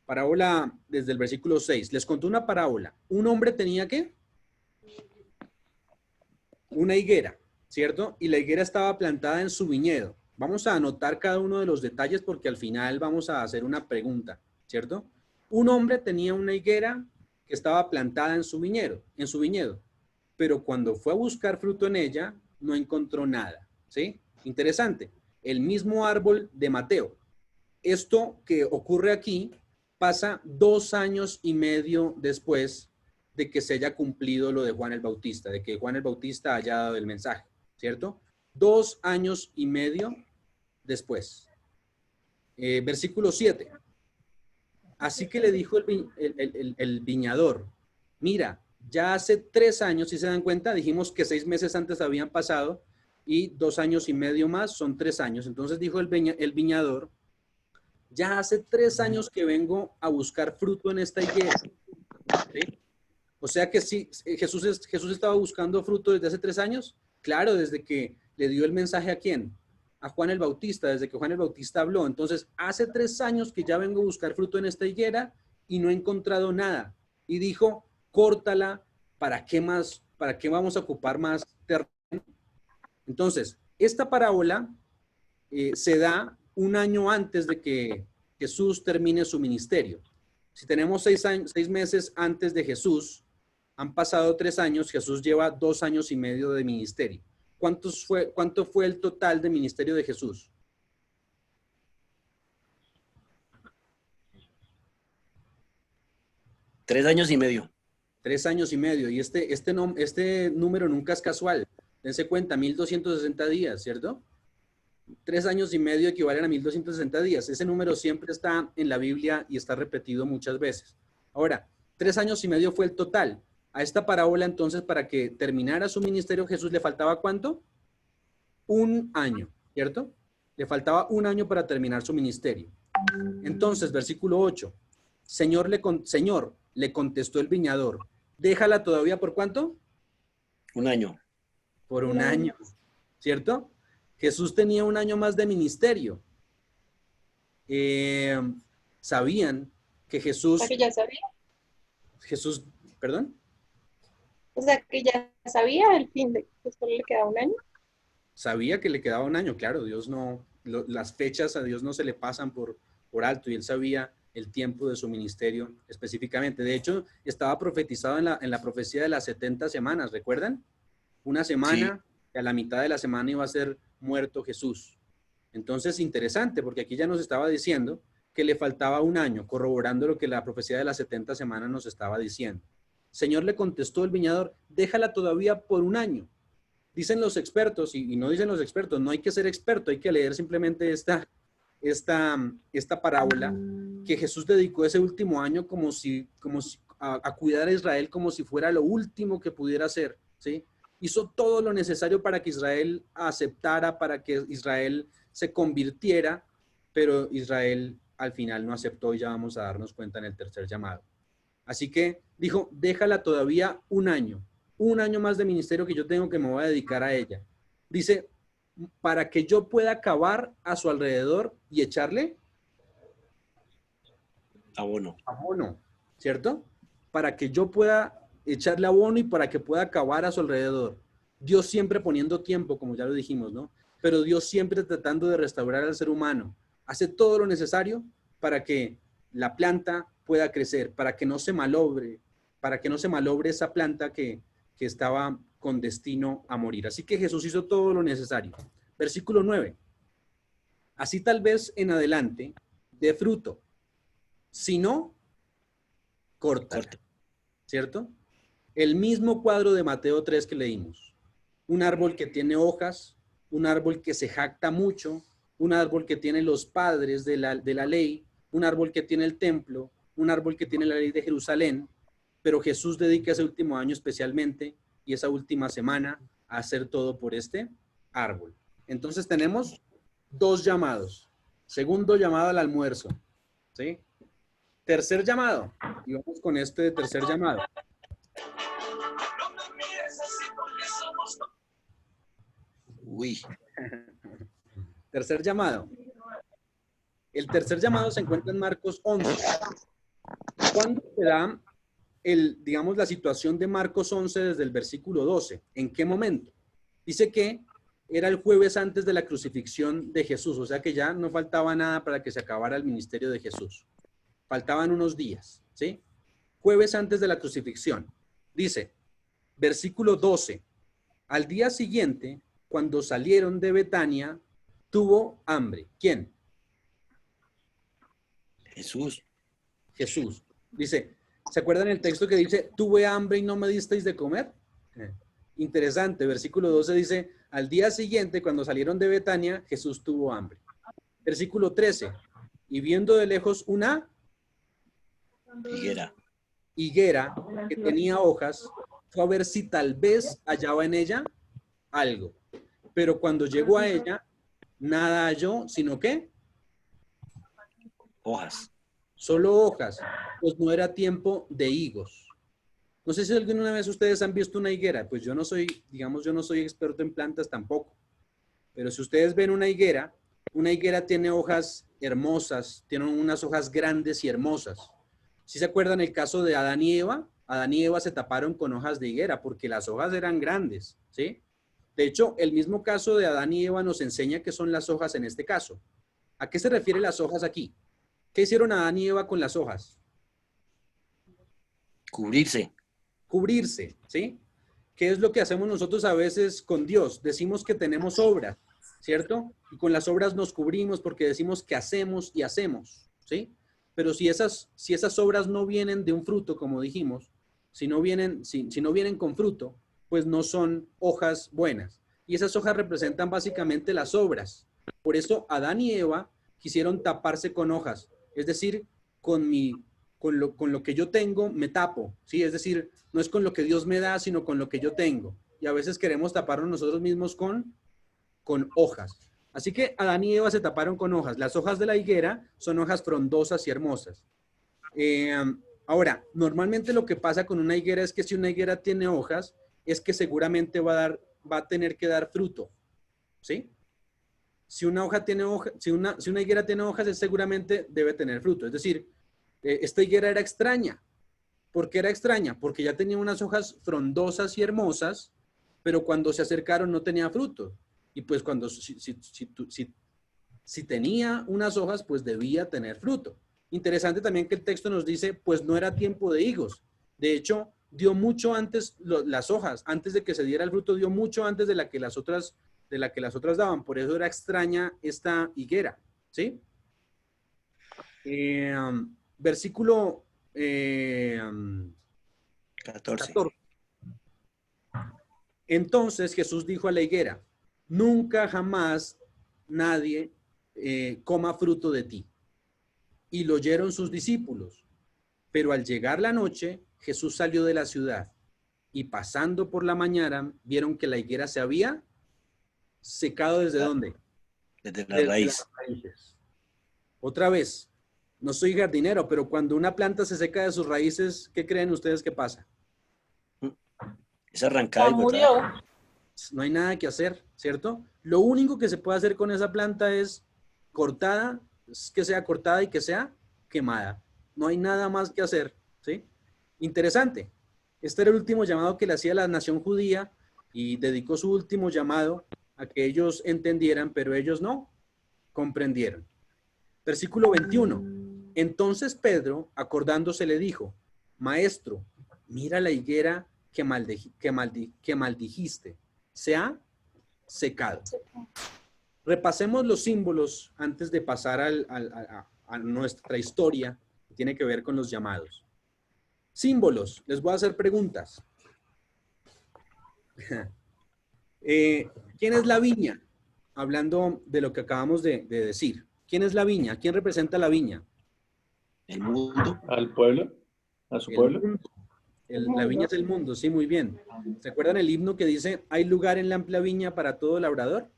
Parábola desde el versículo 6. Les contó una parábola. Un hombre tenía ¿qué? Una higuera. ¿cierto? Y la higuera estaba plantada en su viñedo. Vamos a anotar cada uno de los detalles porque al final vamos a hacer una pregunta, ¿cierto? Un hombre tenía una higuera que estaba plantada en su viñedo, pero cuando fue a buscar fruto en ella, no encontró nada, ¿sí? Interesante. El mismo árbol de Mateo. Esto que ocurre aquí pasa 2 años y medio después de que se haya cumplido lo de Juan el Bautista, de que Juan el Bautista haya dado el mensaje, ¿cierto? 2 años y medio después. Versículo 7. Así que le dijo el viñador, mira, ya hace 3 años, si se dan cuenta, dijimos que 6 meses antes habían pasado y 2 años y medio más son 3 años. Entonces dijo el viñador, ya hace 3 años que vengo a buscar fruto en esta higuera. ¿Sí? O sea que sí, Jesús estaba buscando fruto desde hace 3 años. Claro, desde que le dio el mensaje ¿a quién? A Juan el Bautista, desde que Juan el Bautista habló. Entonces, hace 3 años que ya vengo a buscar fruto en esta higuera y no he encontrado nada. Y dijo, córtala, ¿para qué más? ¿Para qué vamos a ocupar más terreno? Entonces, esta parábola se da 1 año antes de que Jesús termine su ministerio. Si tenemos 6 meses antes de Jesús, han pasado 3 años, Jesús lleva 2 años y medio de ministerio. ¿Cuánto fue el total de ministerio de Jesús? Tres años y medio. 3 años y medio. Y este número nunca es casual. Dense cuenta, 1260 días, ¿cierto? 3 años y medio equivalen a 1260 días. Ese número siempre está en la Biblia y está repetido muchas veces. Ahora, 3 años y medio fue el total. A esta parábola, entonces, para que terminara su ministerio, Jesús le faltaba ¿cuánto? 1 año, ¿cierto? Le faltaba 1 año para terminar su ministerio. Entonces, versículo 8. Señor, le contestó el viñador, déjala todavía ¿por cuánto? 1 año. Por 1 año, ¿cierto? Jesús tenía 1 año más de ministerio. ¿Sabían que Jesús... O sea, que ya sabía. Jesús, ¿perdón? O sea, que ya sabía el fin de que solo le quedaba 1 año. Sabía que le quedaba 1 año, claro, Dios no, las fechas a Dios no se le pasan por alto y él sabía el tiempo de su ministerio específicamente. De hecho, estaba profetizado en la profecía de las 70 semanas, ¿recuerdan? 1 semana, y a la mitad de la semana iba a ser muerto Jesús. Entonces, interesante, porque aquí ya nos estaba diciendo que le faltaba 1 año, corroborando lo que la profecía de las 70 semanas nos estaba diciendo. Señor, le contestó el viñador, déjala todavía por 1 año. Dicen los expertos, y no dicen los expertos, no hay que ser experto, hay que leer simplemente esta parábola, que Jesús dedicó ese último año como si a cuidar a Israel como si fuera lo último que pudiera hacer, ¿sí? Hizo todo lo necesario para que Israel aceptara, para que Israel se convirtiera, pero Israel al final no aceptó y ya vamos a darnos cuenta en el tercer llamado. Así que dijo, déjala todavía 1 año. 1 año más de ministerio que yo tengo que me voy a dedicar a ella. Dice, para que yo pueda cavar a su alrededor y echarle abono. Abono, ¿cierto? Para que yo pueda echarle abono y para que pueda cavar a su alrededor. Dios siempre poniendo tiempo, como ya lo dijimos, ¿no? Pero Dios siempre tratando de restaurar al ser humano. Hace todo lo necesario para que la planta pueda crecer, para que no se malogre esa planta que estaba con destino a morir. Así que Jesús hizo todo lo necesario. Versículo 9. Así tal vez en adelante dé fruto. Si no, corta. ¿Cierto? El mismo cuadro de Mateo 3 que leímos. Un árbol que tiene hojas, un árbol que se jacta mucho, un árbol que tiene los padres de la ley, un árbol que tiene el templo, un árbol que tiene la ley de Jerusalén, pero Jesús dedica ese último año especialmente y esa última semana a hacer todo por este árbol. Entonces tenemos 2 llamados. Segundo llamado al almuerzo, ¿sí? Tercer llamado. Y vamos con este tercer llamado. Uy. Tercer llamado. El tercer llamado se encuentra en Marcos 11. ¿Cuándo se da digamos, la situación de Marcos 11 desde el versículo 12? ¿En qué momento? Dice que era el jueves antes de la crucifixión de Jesús, o sea que ya no faltaba nada para que se acabara el ministerio de Jesús. Faltaban unos días, ¿sí? Jueves antes de la crucifixión. Dice, versículo 12, al día siguiente, cuando salieron de Betania, tuvo hambre. ¿Quién? Jesús. Jesús. Dice, ¿se acuerdan el texto que dice, tuve hambre y no me disteis de comer? Interesante, versículo 12 dice, al día siguiente, cuando salieron de Betania, Jesús tuvo hambre. Versículo 13, y viendo de lejos una higuera que tenía hojas, fue a ver si tal vez hallaba en ella algo. Pero cuando llegó a ella, nada halló, sino que hojas. Solo hojas, pues no era tiempo de higos. No sé si alguna vez ustedes han visto una higuera, pues yo no soy, digamos, yo no soy experto en plantas tampoco. Pero si ustedes ven una higuera tiene hojas hermosas, tiene unas hojas grandes y hermosas. ¿Sí se acuerdan el caso de Adán y Eva? Adán y Eva se taparon con hojas de higuera porque las hojas eran grandes, ¿sí? De hecho, el mismo caso de Adán y Eva nos enseña qué son las hojas en este caso. ¿A qué se refieren las hojas aquí? ¿Qué hicieron Adán y Eva con las hojas? Cubrirse. Cubrirse, ¿sí? ¿Qué es lo que hacemos nosotros a veces con Dios? Decimos que tenemos obras, ¿cierto? Y con las obras nos cubrimos porque decimos que hacemos y hacemos, ¿sí? Pero si esas obras no vienen de un fruto, como dijimos, si no vienen con fruto, pues no son hojas buenas. Y esas hojas representan básicamente las obras. Por eso Adán y Eva quisieron taparse con hojas. Es decir, con lo que yo tengo me tapo, ¿sí? Es decir, no es con lo que Dios me da, sino con lo que yo tengo. Y a veces queremos taparnos nosotros mismos con hojas. Así que Adán y Eva se taparon con hojas. Las hojas de la higuera son hojas frondosas y hermosas. Ahora, normalmente lo que pasa con una higuera es que si una higuera tiene hojas, es que seguramente va a tener que dar fruto, ¿sí? Si una higuera tiene hojas, es seguramente debe tener fruto. Es decir, esta higuera era extraña. ¿Por qué era extraña? Porque ya tenía unas hojas frondosas y hermosas, pero cuando se acercaron no tenía fruto. Y pues si tenía unas hojas, pues debía tener fruto. Interesante también que el texto nos dice, pues no era tiempo de higos. De hecho, dio mucho antes las hojas, antes de que se diera el fruto, dio mucho antes de la que las otras daban. Por eso era extraña esta higuera, ¿sí? Versículo 14. Entonces Jesús dijo a la higuera, nunca jamás nadie coma fruto de ti. Y lo oyeron sus discípulos. Pero al llegar la noche, Jesús salió de la ciudad y pasando por la mañana, vieron que la higuera se había secado. ¿Desde dónde? Desde la raíz. Las raíces. Otra vez, no soy jardinero, pero cuando una planta se seca de sus raíces, ¿qué creen ustedes que pasa? Es arrancada y murió. botada. No hay nada que hacer, ¿cierto? Lo único que se puede hacer con esa planta es cortada, que sea cortada y que sea quemada. No hay nada más que hacer, ¿sí? Interesante. Este era el último llamado que le hacía la nación judía y dedicó su último llamado a que ellos entendieran, pero ellos no comprendieron. Versículo 21. Entonces Pedro, acordándose, le dijo, Maestro, mira la higuera que maldijiste. Se ha secado. Repasemos los símbolos antes de pasar a nuestra historia que tiene que ver con los llamados. Símbolos. Les voy a hacer preguntas. ¿Quién es la viña? Hablando de lo que acabamos de decir. ¿Quién es la viña? ¿Quién representa la viña? El mundo. Al pueblo, a su pueblo. La viña es el mundo, sí, muy bien. ¿Se acuerdan el himno que dice, hay lugar en la amplia viña para todo labrador?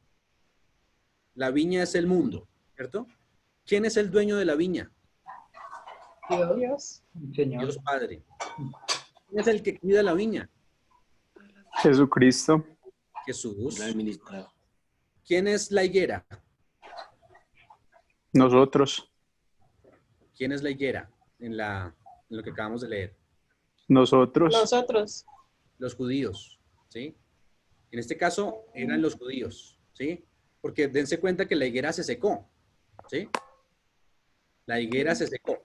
La viña es el mundo, ¿cierto? ¿Quién es el dueño de la viña? Dios. Señor. Dios Padre. ¿Quién es el que cuida la viña? Jesucristo. Jesús. El administrador. ¿Quién es la higuera? Nosotros. ¿Quién es la higuera en lo que acabamos de leer? Nosotros. Nosotros. Los judíos, ¿sí? En este caso eran los judíos, ¿sí? Porque dense cuenta que la higuera se secó, ¿sí? La higuera se secó.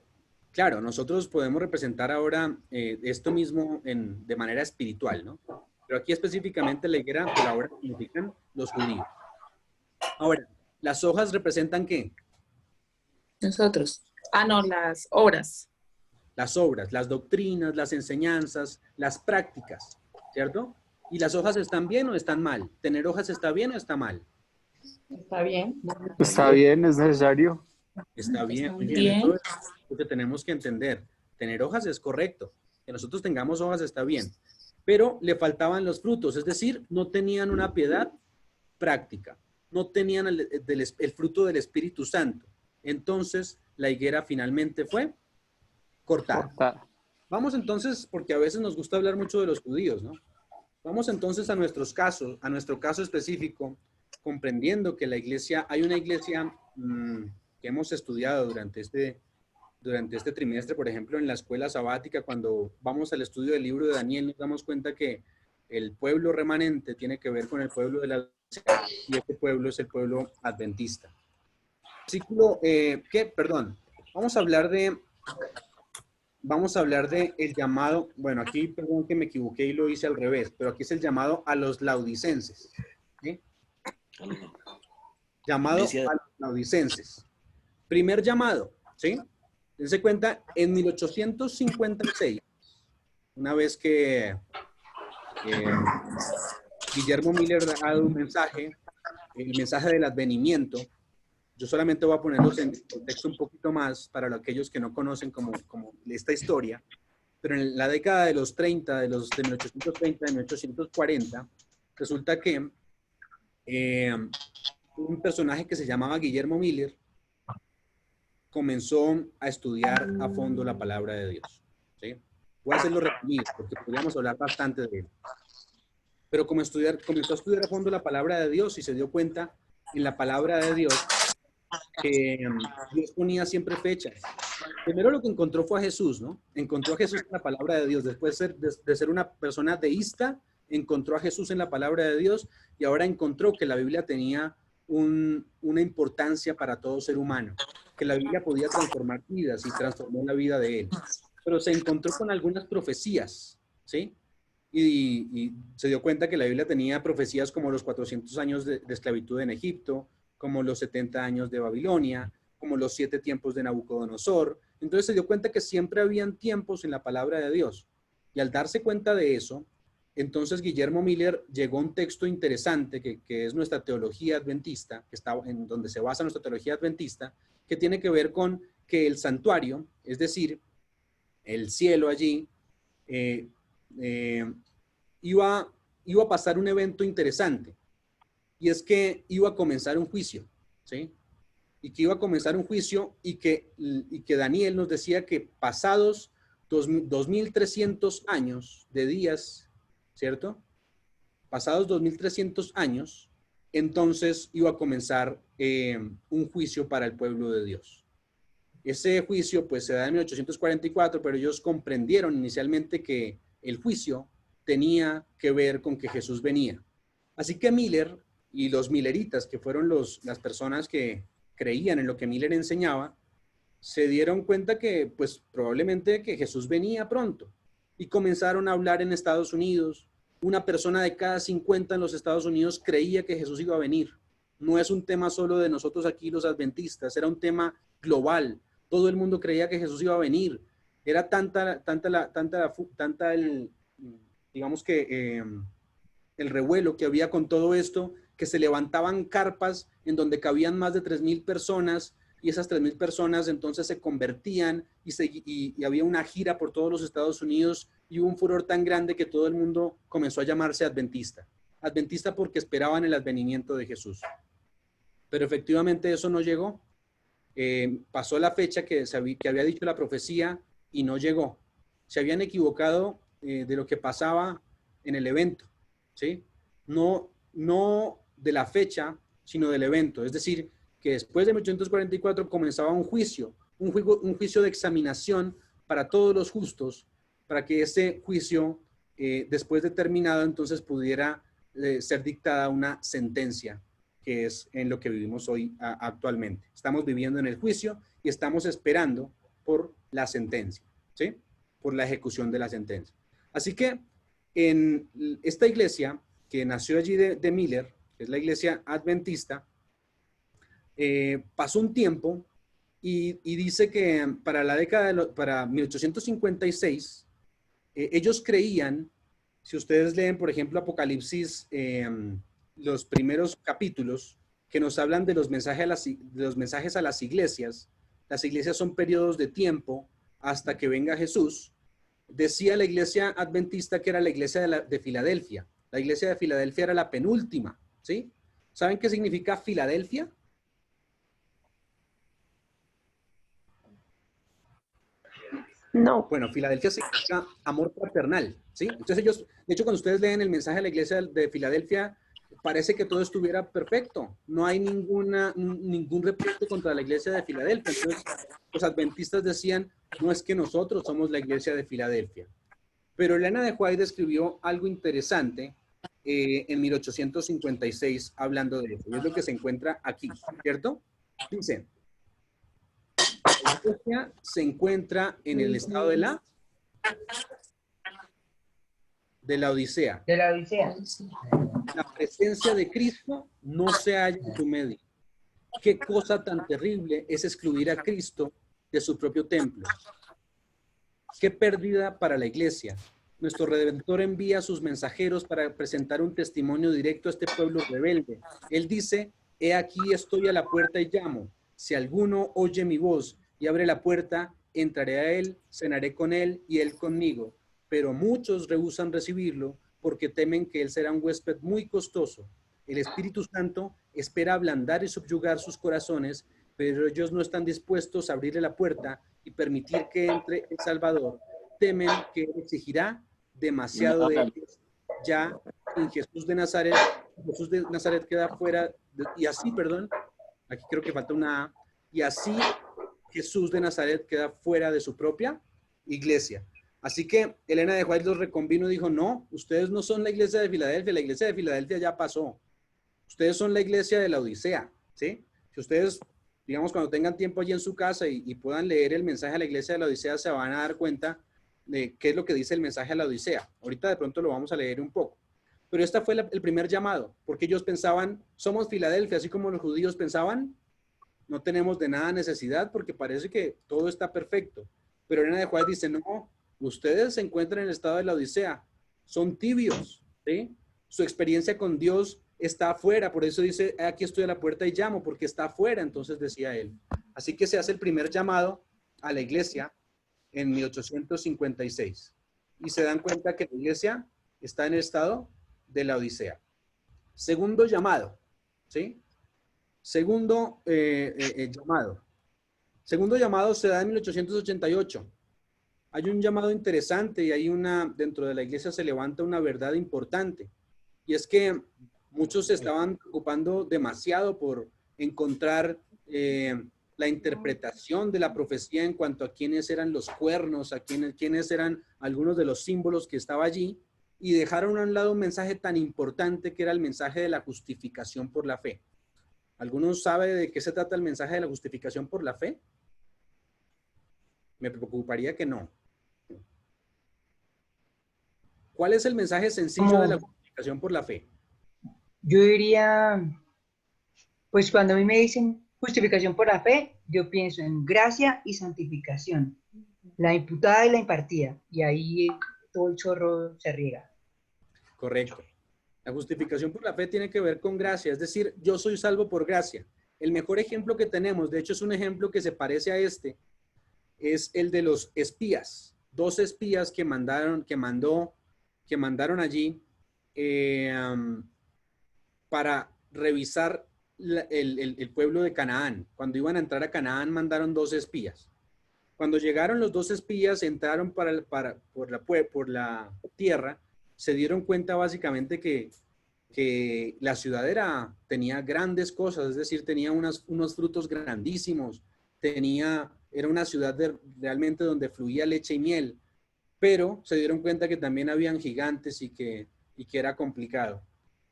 Claro, nosotros podemos representar ahora esto mismo de manera espiritual, ¿no? Pero aquí específicamente la higuera, por ahora significan los judíos. Ahora, ¿las hojas representan qué? Nosotros. Ah, no, las obras. Las obras, las doctrinas, las enseñanzas, las prácticas, ¿cierto? ¿Y las hojas están bien o están mal? ¿Tener hojas está bien o está mal? Está bien. Está bien, es necesario. Está bien, muy bien. Bien. Eso es lo que tenemos que entender. Tener hojas es correcto. Que nosotros tengamos hojas está bien. Pero le faltaban los frutos, es decir, no tenían una piedad práctica. No tenían el fruto del Espíritu Santo. Entonces, la higuera finalmente fue cortada. Vamos entonces, porque a veces nos gusta hablar mucho de los judíos, ¿no? Vamos entonces a nuestros casos, a nuestro caso específico, comprendiendo que la iglesia, hay una iglesia que hemos estudiado durante este trimestre, por ejemplo, en la escuela sabática, cuando vamos al estudio del libro de Daniel, nos damos cuenta que el pueblo remanente tiene que ver con el pueblo de la y este pueblo es el pueblo adventista. Versículo, vamos a hablar de el llamado, bueno, aquí perdón que me equivoqué y lo hice al revés, pero aquí es el llamado a los laodicenses, ¿sí? Llamado a los laodicenses. Primer llamado, ¿sí? Dense cuenta, en 1856, una vez que Guillermo Miller ha dado un mensaje, el mensaje del advenimiento. Yo solamente voy a ponerlos en contexto un poquito más para aquellos que no conocen como esta historia, pero en la década de los 30, de 1830, de 1840, resulta que un personaje que se llamaba Guillermo Miller comenzó a estudiar a fondo la palabra de Dios, ¿sí? Voy a hacerlo resumido porque podríamos hablar bastante de él. Pero comenzó a estudiar a fondo la palabra de Dios y se dio cuenta en la palabra de Dios que Dios ponía siempre fechas. Primero lo que encontró fue a Jesús, ¿no? Encontró a Jesús en la palabra de Dios. Después de ser una persona deísta, encontró a Jesús en la palabra de Dios y ahora encontró que la Biblia tenía una importancia para todo ser humano, que la Biblia podía transformar vidas y transformó la vida de él. Pero se encontró con algunas profecías, ¿sí? Y se dio cuenta que la Biblia tenía profecías como los 400 años de esclavitud en Egipto, como los 70 años de Babilonia, como los 7 tiempos de Nabucodonosor. Entonces se dio cuenta que siempre habían tiempos en la palabra de Dios. Y al darse cuenta de eso, entonces Guillermo Miller llegó a un texto interesante que es nuestra teología adventista, que está en donde se basa nuestra teología adventista, que tiene que ver con que el santuario, es decir, el cielo allí, iba a pasar un evento interesante. Y es que iba a comenzar un juicio, ¿sí? Y que iba a comenzar un juicio y que Daniel nos decía que pasados 2300 años de días, ¿cierto? Pasados 2300 años, entonces iba a comenzar un juicio para el pueblo de Dios. Ese juicio pues se da en 1844, pero ellos comprendieron inicialmente que el juicio tenía que ver con que Jesús venía. Así que Miller y los milleritas, que fueron las personas que creían en lo que Miller enseñaba, se dieron cuenta que pues probablemente que Jesús venía pronto y comenzaron a hablar en Estados Unidos. Una persona de cada 50 en los Estados Unidos creía que Jesús iba a venir. No es un tema solo de nosotros aquí los adventistas, era un tema global. Todo el mundo creía que Jesús iba a venir. Era tanta digamos que el revuelo que había con todo esto, que se levantaban carpas en donde cabían más de 3,000 personas y esas 3,000 personas entonces se convertían y había una gira por todos los Estados Unidos y hubo un furor tan grande que todo el mundo comenzó a llamarse adventista. Adventista porque esperaban el advenimiento de Jesús. Pero efectivamente eso no llegó. Pasó la fecha que había dicho la profecía y no llegó. Se habían equivocado de lo que pasaba en el evento, ¿sí? No de la fecha, sino del evento. Es decir, que después de 1844 comenzaba un juicio de examinación para todos los justos, para que ese juicio, después de terminado, entonces pudiera ser dictada una sentencia, que es en lo que vivimos hoy actualmente. Estamos viviendo en el juicio y estamos esperando por la sentencia, ¿sí? Por la ejecución de la sentencia. Así que en esta iglesia que nació allí de Miller, que es la iglesia adventista, pasó un tiempo y dice que para la década para 1856, ellos creían, si ustedes leen, por ejemplo, Apocalipsis, los primeros capítulos que nos hablan de los mensajes a las iglesias son periodos de tiempo hasta que venga Jesús. Decía la iglesia adventista que era la iglesia de Filadelfia. La iglesia de Filadelfia era la penúltima, ¿sí? ¿Saben qué significa Filadelfia? No. Bueno, Filadelfia significa amor fraternal, ¿sí? Entonces ellos, de hecho, cuando ustedes leen el mensaje de la iglesia de Filadelfia, parece que todo estuviera perfecto. No hay ningún reproche contra la iglesia de Filadelfia. Entonces, los adventistas decían, no es que nosotros somos la iglesia de Filadelfia. Pero Elena de White escribió algo interesante en 1856 hablando de eso. Y es lo que se encuentra aquí, ¿cierto? Dice, la iglesia se encuentra en el estado de la Odisea. De la Odisea. La presencia de Cristo no se halla en tu medio. Qué cosa tan terrible es excluir a Cristo de su propio templo. Qué pérdida para la iglesia. Nuestro Redentor envía a sus mensajeros para presentar un testimonio directo a este pueblo rebelde. Él dice, he aquí estoy a la puerta y llamo. Si alguno oye mi voz y abre la puerta, entraré a él, cenaré con él y él conmigo. Pero muchos rehúsan recibirlo porque temen que él será un huésped muy costoso. El Espíritu Santo espera ablandar y subyugar sus corazones, pero ellos no están dispuestos a abrirle la puerta y permitir que entre el Salvador. Temen que él exigirá demasiado de ellos. Ya en Jesús de Nazaret queda fuera, y así, perdón, aquí creo que falta una A, y así Jesús de Nazaret queda fuera de su propia iglesia. Así que Elena de White los reconvino y dijo, no, ustedes no son la iglesia de Filadelfia, la iglesia de Filadelfia ya pasó. Ustedes son la iglesia de la Odisea, ¿sí? Si ustedes, digamos, cuando tengan tiempo allí en su casa y puedan leer el mensaje a la iglesia de la Odisea, se van a dar cuenta de qué es lo que dice el mensaje a la Odisea. Ahorita de pronto lo vamos a leer un poco. Pero este fue el primer llamado, porque ellos pensaban, somos Filadelfia, así como los judíos pensaban, no tenemos de nada necesidad porque parece que todo está perfecto. Pero Elena de White dice, no, ustedes se encuentran en el estado de la Odisea, son tibios, ¿sí? Su experiencia con Dios está afuera, por eso dice, aquí estoy a la puerta y llamo, porque está afuera, entonces decía él. Así que se hace el primer llamado a la iglesia en 1856 y se dan cuenta que la iglesia está en el estado de la Odisea. Segundo llamado, ¿sí? Segundo llamado. Segundo llamado se da en 1888. Hay un llamado interesante y hay dentro de la iglesia se levanta una verdad importante. Y es que muchos se estaban preocupando demasiado por encontrar la interpretación de la profecía en cuanto a quiénes eran los cuernos, a quiénes eran algunos de los símbolos que estaba allí, y dejaron a un lado un mensaje tan importante que era el mensaje de la justificación por la fe. ¿Algunos saben de qué se trata el mensaje de la justificación por la fe? Me preocuparía que no. ¿Cuál es el mensaje sencillo de la justificación por la fe? Yo diría, pues cuando a mí me dicen justificación por la fe, yo pienso en gracia y santificación, la imputada y la impartida, y ahí todo el chorro se riega. Correcto. La justificación por la fe tiene que ver con gracia, es decir, yo soy salvo por gracia. El mejor ejemplo que tenemos, de hecho es un ejemplo que se parece a este, es el de los espías. 2 espías que mandaron allí para revisar el pueblo de Canaán. Cuando iban a entrar a Canaán, mandaron 2 espías. Cuando llegaron los 2 espías, entraron por la tierra, se dieron cuenta básicamente que la ciudad tenía grandes cosas, es decir, tenía unos frutos grandísimos, era una ciudad realmente donde fluía leche y miel, pero se dieron cuenta que también habían gigantes y que era complicado.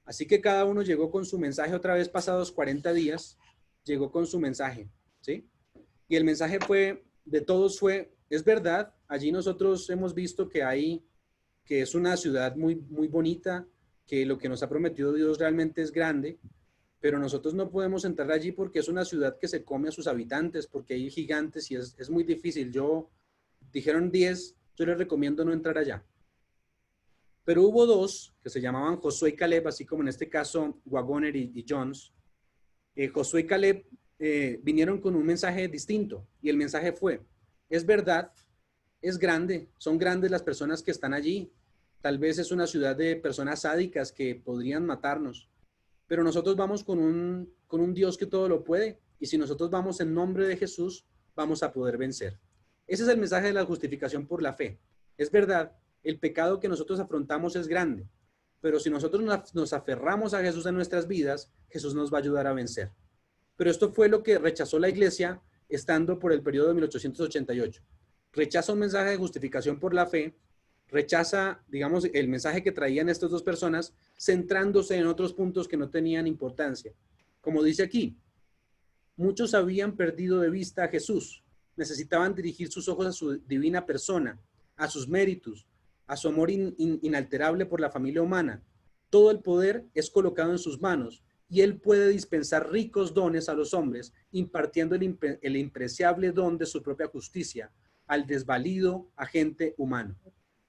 Así que cada uno llegó con su mensaje otra vez pasados 40 días, llegó con su mensaje, ¿sí? Y el mensaje de todos fue, es verdad, allí nosotros hemos visto que es una ciudad muy, muy bonita, que lo que nos ha prometido Dios realmente es grande, pero nosotros no podemos entrar allí porque es una ciudad que se come a sus habitantes, porque hay gigantes y es muy difícil. Dijeron 10, yo les recomiendo no entrar allá. Pero hubo 2 que se llamaban Josué y Caleb, así como en este caso Wagoner y Jones. Josué y Caleb vinieron con un mensaje distinto y el mensaje fue, es verdad, es grande, son grandes las personas que están allí. Tal vez es una ciudad de personas sádicas que podrían matarnos, pero nosotros vamos con un Dios que todo lo puede, y si nosotros vamos en nombre de Jesús, vamos a poder vencer. Ese es el mensaje de la justificación por la fe. Es verdad, el pecado que nosotros afrontamos es grande, pero si nosotros nos aferramos a Jesús en nuestras vidas, Jesús nos va a ayudar a vencer. Pero esto fue lo que rechazó la iglesia estando por el periodo de 1888. Rechaza un mensaje de justificación por la fe, rechaza, digamos, el mensaje que traían estas 2 personas, centrándose en otros puntos que no tenían importancia. Como dice aquí, muchos habían perdido de vista a Jesús, necesitaban dirigir sus ojos a su divina persona, a sus méritos, a su amor inalterable por la familia humana. Todo el poder es colocado en sus manos y Él puede dispensar ricos dones a los hombres, impartiendo el impreciable don de su propia justicia al desvalido agente humano.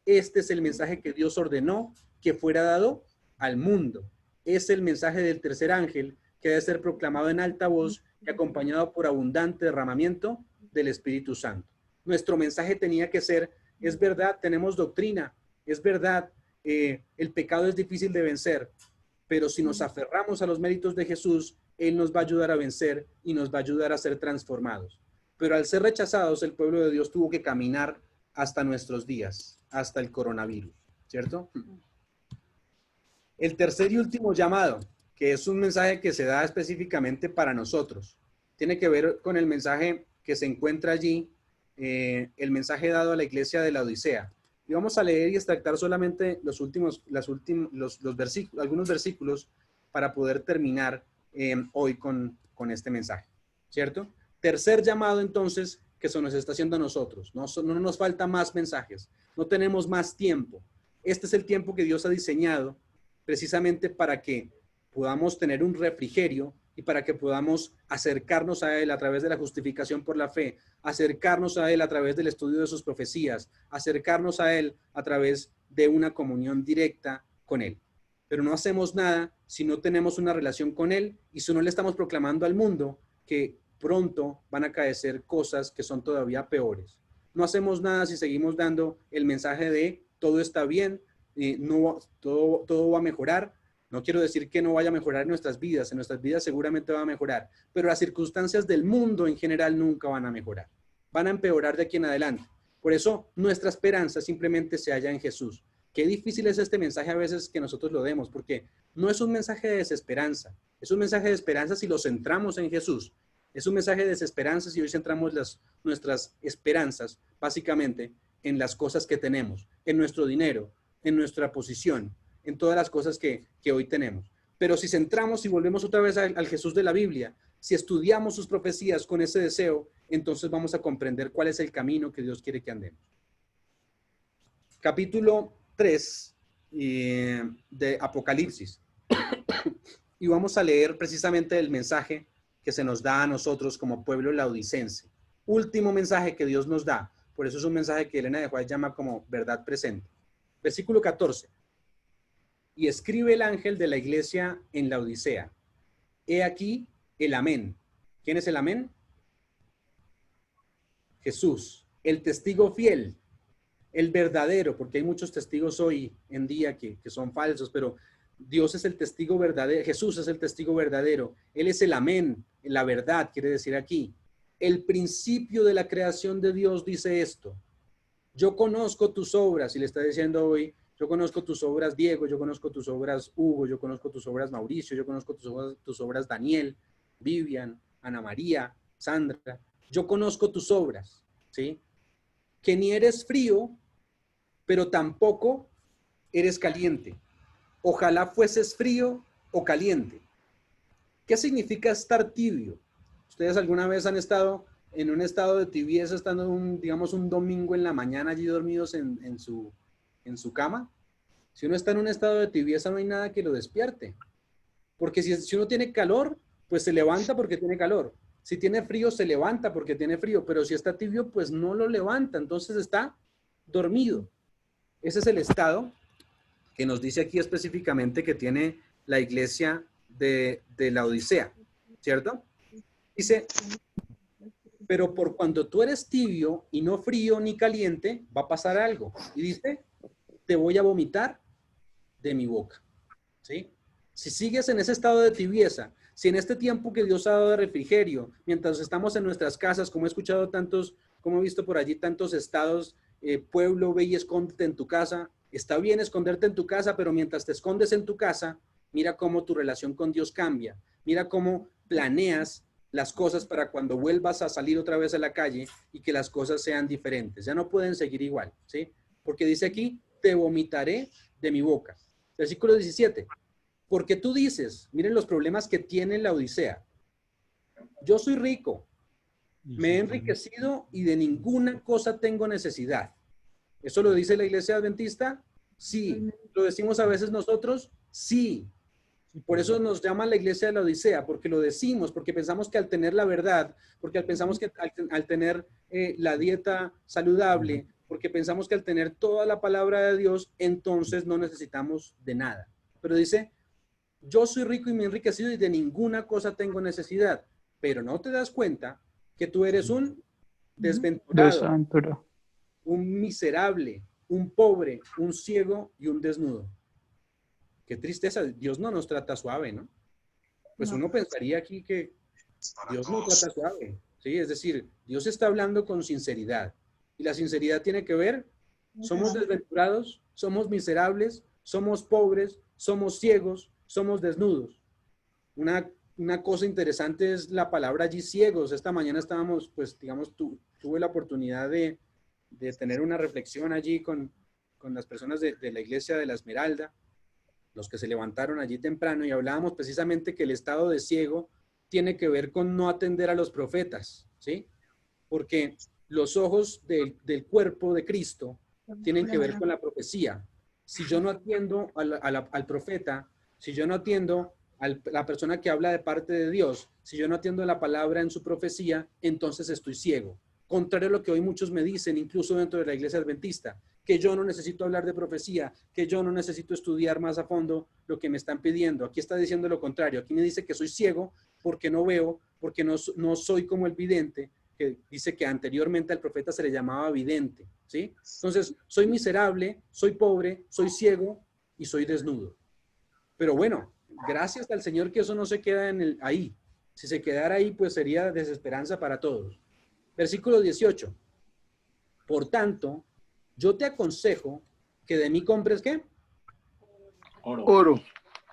Este es el mensaje que Dios ordenó que fuera dado al mundo. Es el mensaje del tercer ángel que debe ser proclamado en alta voz y acompañado por abundante derramamiento del Espíritu Santo. Nuestro mensaje tenía que ser, es verdad, tenemos doctrina, es verdad, el pecado es difícil de vencer, pero si nos aferramos a los méritos de Jesús, Él nos va a ayudar a vencer y nos va a ayudar a ser transformados. Pero al ser rechazados, el pueblo de Dios tuvo que caminar hasta nuestros días, hasta el coronavirus, ¿cierto? El tercer y último llamado, que es un mensaje que se da específicamente para nosotros, tiene que ver con el mensaje que se encuentra allí, el mensaje dado a la iglesia de la Odisea. Y vamos a leer y extractar solamente algunos versículos para poder terminar hoy con este mensaje, ¿cierto? Tercer llamado entonces que se nos está haciendo a nosotros. No nos falta más mensajes, no tenemos más tiempo. Este es el tiempo que Dios ha diseñado precisamente para que podamos tener un refrigerio y para que podamos acercarnos a Él a través de la justificación por la fe, acercarnos a Él a través del estudio de sus profecías, acercarnos a Él a través de una comunión directa con Él. Pero no hacemos nada si no tenemos una relación con Él y si no le estamos proclamando al mundo que pronto van a acaecer cosas que son todavía peores. No hacemos nada si seguimos dando el mensaje de todo está bien, todo va a mejorar. No quiero decir que no vaya a mejorar en nuestras vidas seguramente va a mejorar, pero las circunstancias del mundo en general nunca van a mejorar, van a empeorar de aquí en adelante. Por eso nuestra esperanza simplemente se halla en Jesús. Qué difícil es este mensaje a veces que nosotros lo demos, porque no es un mensaje de desesperanza, es un mensaje de esperanza si lo centramos en Jesús. Es un mensaje de desesperanza si hoy centramos nuestras esperanzas básicamente en las cosas que tenemos, en nuestro dinero, en nuestra posición, en todas las cosas que hoy tenemos. Pero si centramos y volvemos otra vez al Jesús de la Biblia, si estudiamos sus profecías con ese deseo, entonces vamos a comprender cuál es el camino que Dios quiere que andemos. Capítulo 3 de Apocalipsis. Y vamos a leer precisamente el mensaje que se nos da a nosotros como pueblo laodicense. Último mensaje que Dios nos da. Por eso es un mensaje que Elena de White llama como verdad presente. Versículo 14. Y escribe el ángel de la iglesia en la Odisea. He aquí el amén. ¿Quién es el amén? Jesús, el testigo fiel, el verdadero, porque hay muchos testigos hoy en día que son falsos, pero Dios es el testigo verdadero, Jesús es el testigo verdadero, Él es el amén, la verdad, quiere decir aquí. El principio de la creación de Dios dice esto. Yo conozco tus obras, y le está diciendo hoy, yo conozco tus obras Diego, yo conozco tus obras Hugo, yo conozco tus obras Mauricio, yo conozco tus obras Daniel, Vivian, Ana María, Sandra. Yo conozco tus obras, ¿sí? Que ni eres frío, pero tampoco eres caliente. Ojalá fueses frío o caliente. ¿Qué significa estar tibio? ¿Ustedes alguna vez han estado en un estado de tibieza, estando digamos un domingo en la mañana allí dormidos en su cama? Si uno está en un estado de tibieza, no hay nada que lo despierte. Porque si uno tiene calor, pues se levanta porque tiene calor. Si tiene frío, se levanta porque tiene frío. Pero si está tibio, pues no lo levanta. Entonces está dormido. Ese es el estado que nos dice aquí específicamente que tiene la iglesia de la Odisea, ¿cierto? Dice, pero por cuanto tú eres tibio y no frío ni caliente, va a pasar algo. Y dice, te voy a vomitar de mi boca, ¿sí? Si sigues en ese estado de tibieza, si en este tiempo que Dios ha dado de refrigerio, mientras estamos en nuestras casas, como he escuchado tantos, como he visto por allí tantos estados, pueblo, ve y escóndete en tu casa. Está bien esconderte en tu casa, pero mientras te escondes en tu casa, mira cómo tu relación con Dios cambia. Mira cómo planeas las cosas para cuando vuelvas a salir otra vez a la calle y que las cosas sean diferentes. Ya no pueden seguir igual, ¿sí? Porque dice aquí, te vomitaré de mi boca. Versículo 17. Porque tú dices, miren los problemas que tiene la Odisea. Yo soy rico, me he enriquecido y de ninguna cosa tengo necesidad. ¿Eso lo dice la iglesia adventista? Sí. ¿Lo decimos a veces nosotros? Sí. Por eso nos llama la iglesia de la Odisea, porque lo decimos, porque pensamos que al tener la verdad, porque pensamos que al tener la dieta saludable, porque pensamos que al tener toda la palabra de Dios, entonces no necesitamos de nada. Pero dice, yo soy rico y me he enriquecido y de ninguna cosa tengo necesidad. Pero no te das cuenta que tú eres un desventurado, un miserable, un pobre, un ciego y un desnudo. Qué tristeza, Dios no nos trata suave, ¿no? Pues uno pensaría aquí que Dios no trata suave, ¿sí? Es decir, Dios está hablando con sinceridad. Y la sinceridad tiene que ver, somos desventurados, somos miserables, somos pobres, somos ciegos, somos desnudos. Una cosa interesante es la palabra allí, ciegos. Esta mañana estábamos, pues, digamos, tuve la oportunidad de tener una reflexión allí con las personas de la iglesia de la Esmeralda, los que se levantaron allí temprano, y hablábamos precisamente que el estado de ciego tiene que ver con no atender a los profetas, ¿sí? Porque los ojos del cuerpo de Cristo tienen que ver con la profecía. Si yo no atiendo al profeta, si yo no atiendo a la persona que habla de parte de Dios, si yo no atiendo la palabra en su profecía, entonces estoy ciego. Contrario a lo que hoy muchos me dicen, incluso dentro de la iglesia adventista, que yo no necesito hablar de profecía, que yo no necesito estudiar más a fondo lo que me están pidiendo. Aquí está diciendo lo contrario. Aquí me dice que soy ciego porque no veo, porque no soy como el vidente, que dice que anteriormente al profeta se le llamaba vidente, ¿sí? Entonces, soy miserable, soy pobre, soy ciego y soy desnudo. Pero bueno, gracias al Señor que eso no se queda ahí. Si se quedara ahí, pues sería desesperanza para todos. Versículo 18. Por tanto, yo te aconsejo que de mí compres, ¿qué? Oro.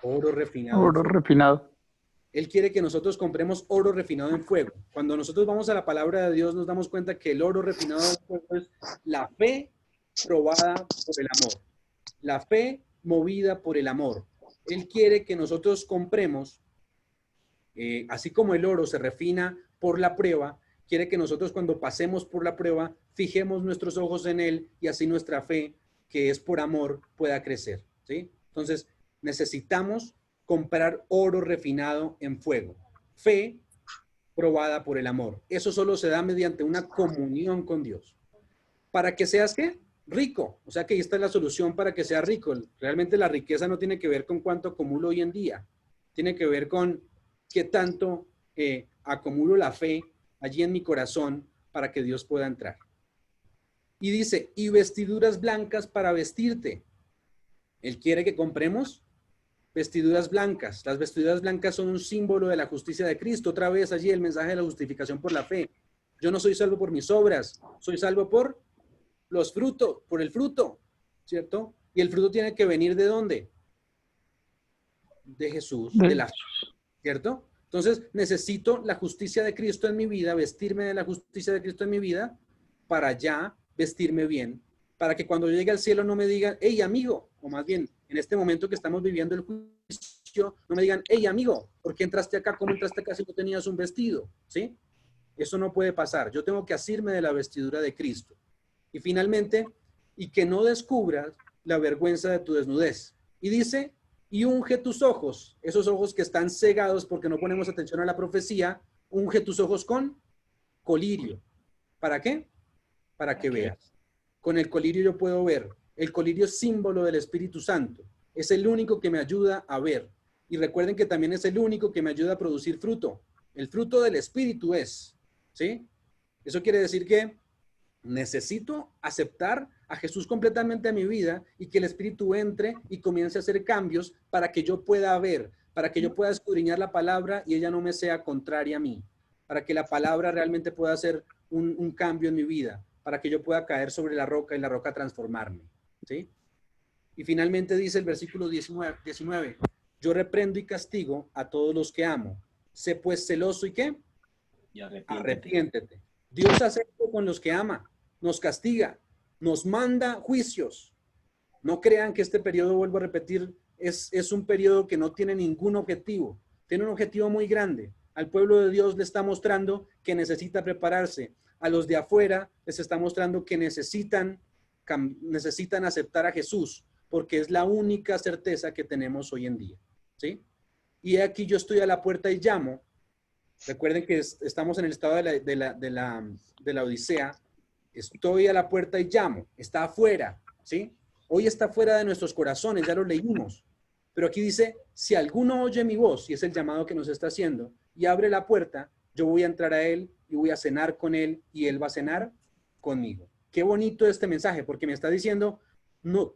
Oro refinado. Oro refinado. Él quiere que nosotros compremos oro refinado en fuego. Cuando nosotros vamos a la palabra de Dios, nos damos cuenta que el oro refinado en fuego es la fe probada por el amor. La fe movida por el amor. Él quiere que nosotros compremos, así como el oro se refina por la prueba, quiere que nosotros cuando pasemos por la prueba, fijemos nuestros ojos en Él y así nuestra fe, que es por amor, pueda crecer, ¿sí? Entonces, necesitamos comprar oro refinado en fuego. Fe probada por el amor. Eso solo se da mediante una comunión con Dios. ¿Para que seas qué? Rico. O sea que ahí está la solución para que seas rico. Realmente la riqueza no tiene que ver con cuánto acumulo hoy en día. Tiene que ver con qué tanto acumulo la fe allí en mi corazón para que Dios pueda entrar. Y dice, y vestiduras blancas para vestirte. Él quiere que compremos vestiduras blancas. Las vestiduras blancas son un símbolo de la justicia de Cristo. Otra vez allí el mensaje de la justificación por la fe. Yo no soy salvo por mis obras, soy salvo por los frutos, por el fruto, ¿cierto? Y el fruto tiene que venir ¿de dónde? De Jesús, de la fe, ¿cierto? Entonces necesito la justicia de Cristo en mi vida, vestirme de la justicia de Cristo en mi vida, para ya vestirme bien, para que cuando yo llegue al cielo no me digan, hey amigo, o más bien, en este momento que estamos viviendo el juicio, servicio, no me digan, hey amigo, ¿por qué entraste acá? ¿Cómo entraste acá si no tenías un vestido? ¿Sí? Eso no puede pasar. Yo tengo que asirme de la vestidura de Cristo. Y finalmente, y que no descubras la vergüenza de tu desnudez. Y dice, y unge tus ojos, esos ojos que están cegados porque no ponemos atención a la profecía, unge tus ojos con colirio. ¿Para qué? Para que veas. Con el colirio yo puedo ver. El colirio es símbolo del Espíritu Santo. Es el único que me ayuda a ver. Y recuerden que también es el único que me ayuda a producir fruto. El fruto del Espíritu es, ¿sí? Eso quiere decir que necesito aceptar a Jesús completamente a mi vida y que el Espíritu entre y comience a hacer cambios para que yo pueda ver, para que yo pueda escudriñar la palabra y ella no me sea contraria a mí, para que la palabra realmente pueda hacer un cambio en mi vida, para que yo pueda caer sobre la roca y la roca transformarme, ¿sí? Y finalmente dice el versículo 19, yo reprendo y castigo a todos los que amo. Sé pues celoso y ¿qué? Y Arrepiéntete. Dios hace esto con los que ama, nos castiga, nos manda juicios. No crean que este periodo, vuelvo a repetir, es un periodo que no tiene ningún objetivo. Tiene un objetivo muy grande. Al pueblo de Dios le está mostrando que necesita prepararse. A los de afuera les está mostrando que necesitan aceptar a Jesús, porque es la única certeza que tenemos hoy en día, ¿sí? Y aquí yo estoy a la puerta y llamo. Recuerden que estamos en el estado de la Odisea. Estoy a la puerta y llamo. Está afuera, ¿sí? Hoy está fuera de nuestros corazones, ya lo leímos. Pero aquí dice, si alguno oye mi voz, y es el llamado que nos está haciendo, y abre la puerta, yo voy a entrar a él y voy a cenar con él y él va a cenar conmigo. Qué bonito este mensaje, porque me está diciendo, no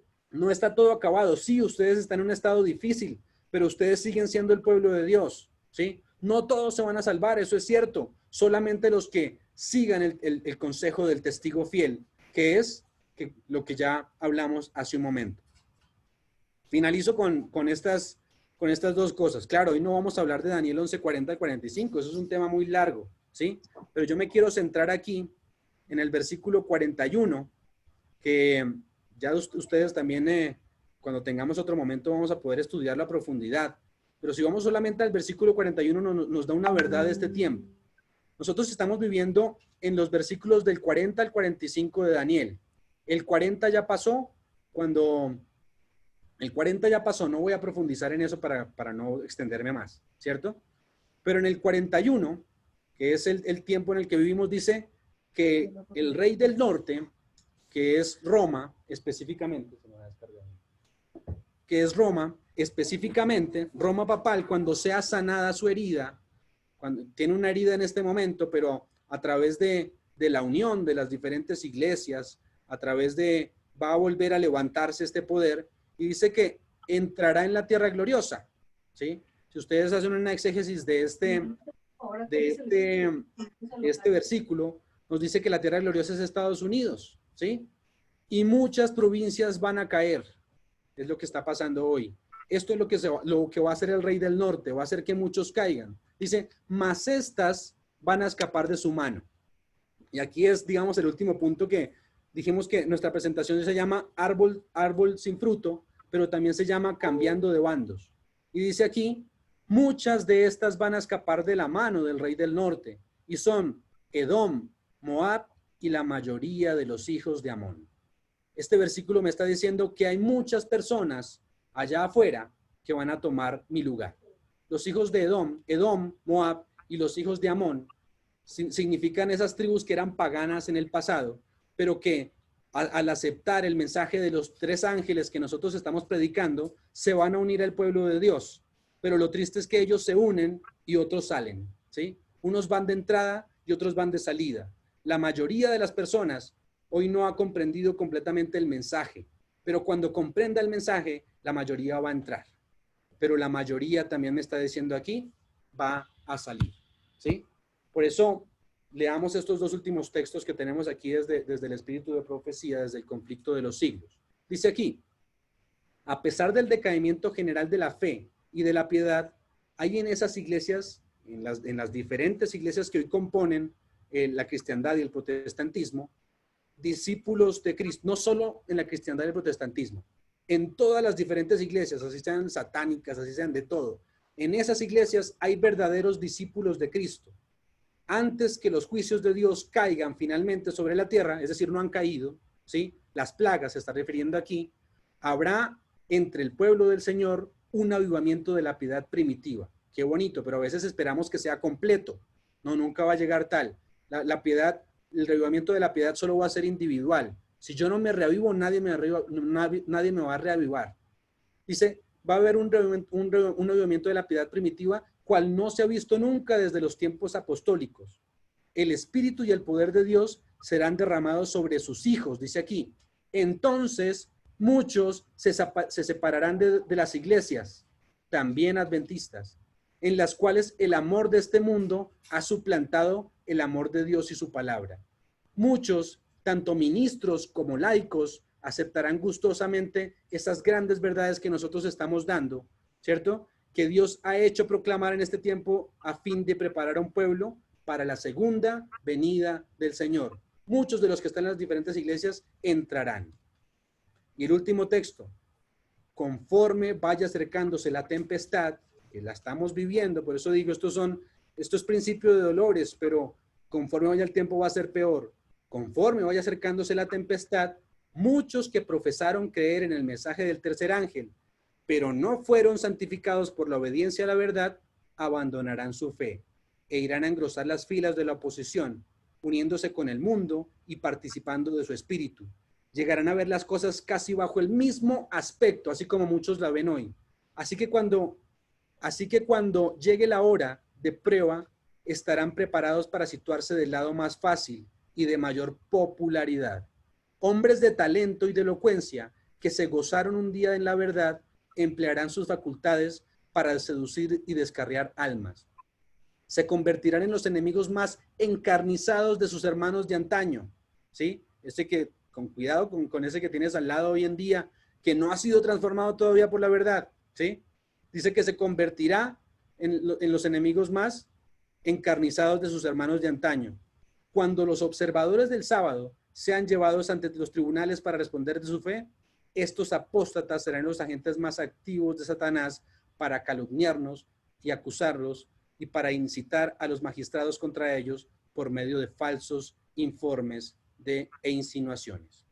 está todo acabado. Sí, ustedes están en un estado difícil, pero ustedes siguen siendo el pueblo de Dios, ¿sí? No todos se van a salvar, eso es cierto. Solamente los que sigan el consejo del testigo fiel, que es lo que ya hablamos hace un momento. Finalizo con estas dos cosas. Claro, hoy no vamos a hablar de Daniel 11:40 al 45, eso es un tema muy largo, ¿sí? Pero yo me quiero centrar aquí en el versículo 41, que ya ustedes también, cuando tengamos otro momento, vamos a poder estudiarlo a profundidad. Pero si vamos solamente al versículo 41, nos da una verdad de este tiempo. Nosotros estamos viviendo en los versículos del 40 al 45 de Daniel. El 40 ya pasó, el 40 ya pasó, no voy a profundizar en eso para no extenderme más, ¿cierto? Pero en el 41, que es el tiempo en el que vivimos, dice que el rey del norte, que es Roma, específicamente, Roma papal, cuando sea sanada su herida, cuando tiene una herida en este momento, pero a través de la unión de las diferentes iglesias, va a volver a levantarse este poder, y dice que entrará en la tierra gloriosa, ¿sí? Si ustedes hacen una exégesis de este versículo, nos dice que la tierra gloriosa es Estados Unidos, ¿sí? Y muchas provincias van a caer, es lo que está pasando hoy. Esto es lo que va a hacer el rey del norte, va a hacer que muchos caigan. Dice, mas estas van a escapar de su mano. Y aquí es, digamos, el último punto que dijimos que nuestra presentación se llama árbol sin fruto, pero también se llama cambiando de bandos. Y dice aquí, muchas de estas van a escapar de la mano del rey del norte, y son Edom, Moab y la mayoría de los hijos de Amón. Este versículo me está diciendo que hay muchas personas allá afuera que van a tomar mi lugar. Los hijos de Edom, Moab y los hijos de Amón significan esas tribus que eran paganas en el pasado, pero que al aceptar el mensaje de los 3 ángeles que nosotros estamos predicando, se van a unir al pueblo de Dios. Pero lo triste es que ellos se unen y otros salen, ¿sí? Unos van de entrada y otros van de salida. La mayoría de las personas hoy no ha comprendido completamente el mensaje, pero cuando comprenda el mensaje, la mayoría va a entrar. Pero la mayoría, también me está diciendo aquí, va a salir, ¿sí? Por eso, leamos estos 2 últimos textos que tenemos aquí desde el espíritu de profecía, desde el conflicto de los siglos. Dice aquí, a pesar del decaimiento general de la fe y de la piedad, hay en esas iglesias, en las diferentes iglesias que hoy componen la cristiandad y el protestantismo, discípulos de Cristo, no solo en la cristiandad y el protestantismo, en todas las diferentes iglesias, así sean satánicas, así sean de todo, en esas iglesias hay verdaderos discípulos de Cristo. Antes que los juicios de Dios caigan finalmente sobre la tierra, es decir, no han caído, ¿sí? Las plagas se está refiriendo aquí, habrá entre el pueblo del Señor un avivamiento de la piedad primitiva. Qué bonito, pero a veces esperamos que sea completo. No, nunca va a llegar tal. La piedad, el reavivamiento de la piedad solo va a ser individual. Si yo no me reavivo, nadie me va a reavivar. Dice, va a haber un avivamiento de la piedad primitiva, cual no se ha visto nunca desde los tiempos apostólicos. El Espíritu y el poder de Dios serán derramados sobre sus hijos, dice aquí. Entonces, muchos se separarán de las iglesias, también adventistas, en las cuales el amor de este mundo ha suplantado el amor de Dios y su palabra. Muchos, tanto ministros como laicos, aceptarán gustosamente esas grandes verdades que nosotros estamos dando, ¿cierto? Que Dios ha hecho proclamar en este tiempo a fin de preparar a un pueblo para la segunda venida del Señor. Muchos de los que están en las diferentes iglesias entrarán. Y el último texto, conforme vaya acercándose la tempestad, que la estamos viviendo, por eso digo, esto es principio de dolores, pero conforme vaya el tiempo va a ser peor. Conforme vaya acercándose la tempestad, muchos que profesaron creer en el mensaje del tercer ángel, pero no fueron santificados por la obediencia a la verdad, abandonarán su fe e irán a engrosar las filas de la oposición, uniéndose con el mundo y participando de su espíritu. Llegarán a ver las cosas casi bajo el mismo aspecto, así como muchos la ven hoy. Así que cuando llegue la hora de prueba, estarán preparados para situarse del lado más fácil y de mayor popularidad. Hombres de talento y de elocuencia que se gozaron un día en la verdad, emplearán sus facultades para seducir y descarriar almas. Se convertirán en los enemigos más encarnizados de sus hermanos de antaño, ¿sí? Con cuidado con ese que tienes al lado hoy en día, que no ha sido transformado todavía por la verdad, ¿sí? Dice que se convertirá en los enemigos más encarnizados de sus hermanos de antaño. Cuando los observadores del sábado sean llevados ante los tribunales para responder de su fe, estos apóstatas serán los agentes más activos de Satanás para calumniarnos y acusarlos y para incitar a los magistrados contra ellos por medio de falsos informes e insinuaciones.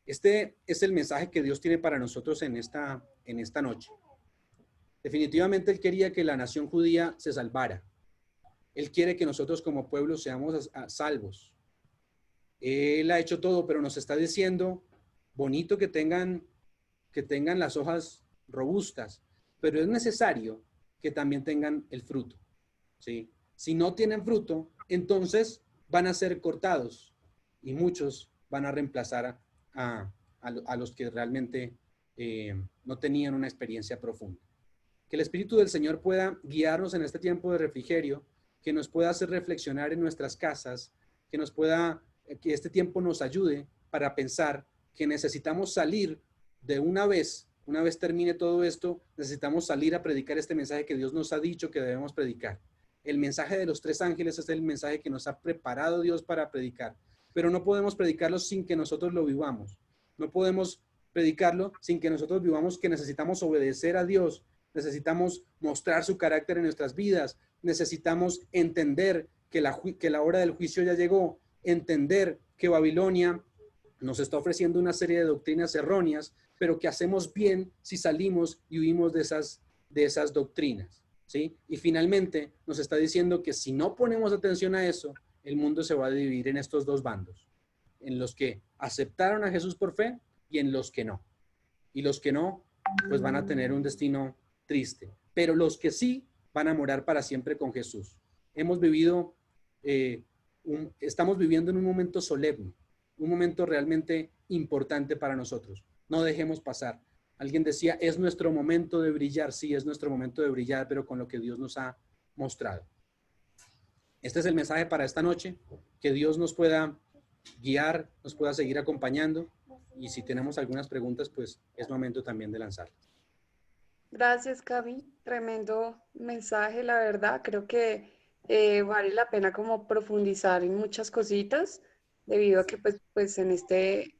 Este es el mensaje que Dios tiene para nosotros en esta noche. Definitivamente Él quería que la nación judía se salvara. Él quiere que nosotros como pueblo seamos salvos. Él ha hecho todo, pero nos está diciendo, bonito que tengan las hojas robustas, pero es necesario que también tengan el fruto, ¿sí? Si no tienen fruto, entonces van a ser cortados y muchos van a reemplazar a los que realmente no tenían una experiencia profunda. Que el Espíritu del Señor pueda guiarnos en este tiempo de refrigerio, que nos pueda hacer reflexionar en nuestras casas, que este tiempo nos ayude para pensar que necesitamos salir de una vez termine todo esto, necesitamos salir a predicar este mensaje que Dios nos ha dicho que debemos predicar. El mensaje de los tres ángeles es el mensaje que nos ha preparado Dios para predicar, pero no podemos predicarlo sin que nosotros lo vivamos. No podemos predicarlo sin que nosotros vivamos que necesitamos obedecer a Dios, necesitamos mostrar su carácter en nuestras vidas, necesitamos entender que la hora del juicio ya llegó, entender que Babilonia nos está ofreciendo una serie de doctrinas erróneas, pero que hacemos bien si salimos y huimos de esas doctrinas, ¿sí? Y finalmente nos está diciendo que si no ponemos atención a eso, el mundo se va a dividir en estos dos bandos, en los que aceptaron a Jesús por fe y en los que no. Y los que no, pues van a tener un destino triste, pero los que sí van a morar para siempre con Jesús. Estamos viviendo en un momento solemne, un momento realmente importante para nosotros. No dejemos pasar. Alguien decía, es nuestro momento de brillar. Sí, es nuestro momento de brillar, pero con lo que Dios nos ha mostrado. Este es el mensaje para esta noche. Que Dios nos pueda guiar, nos pueda seguir acompañando. Y si tenemos algunas preguntas, pues es momento también de lanzarlas. Gracias, Cami. Tremendo mensaje, la verdad. Creo que vale la pena como profundizar en muchas cositas, debido a que pues en este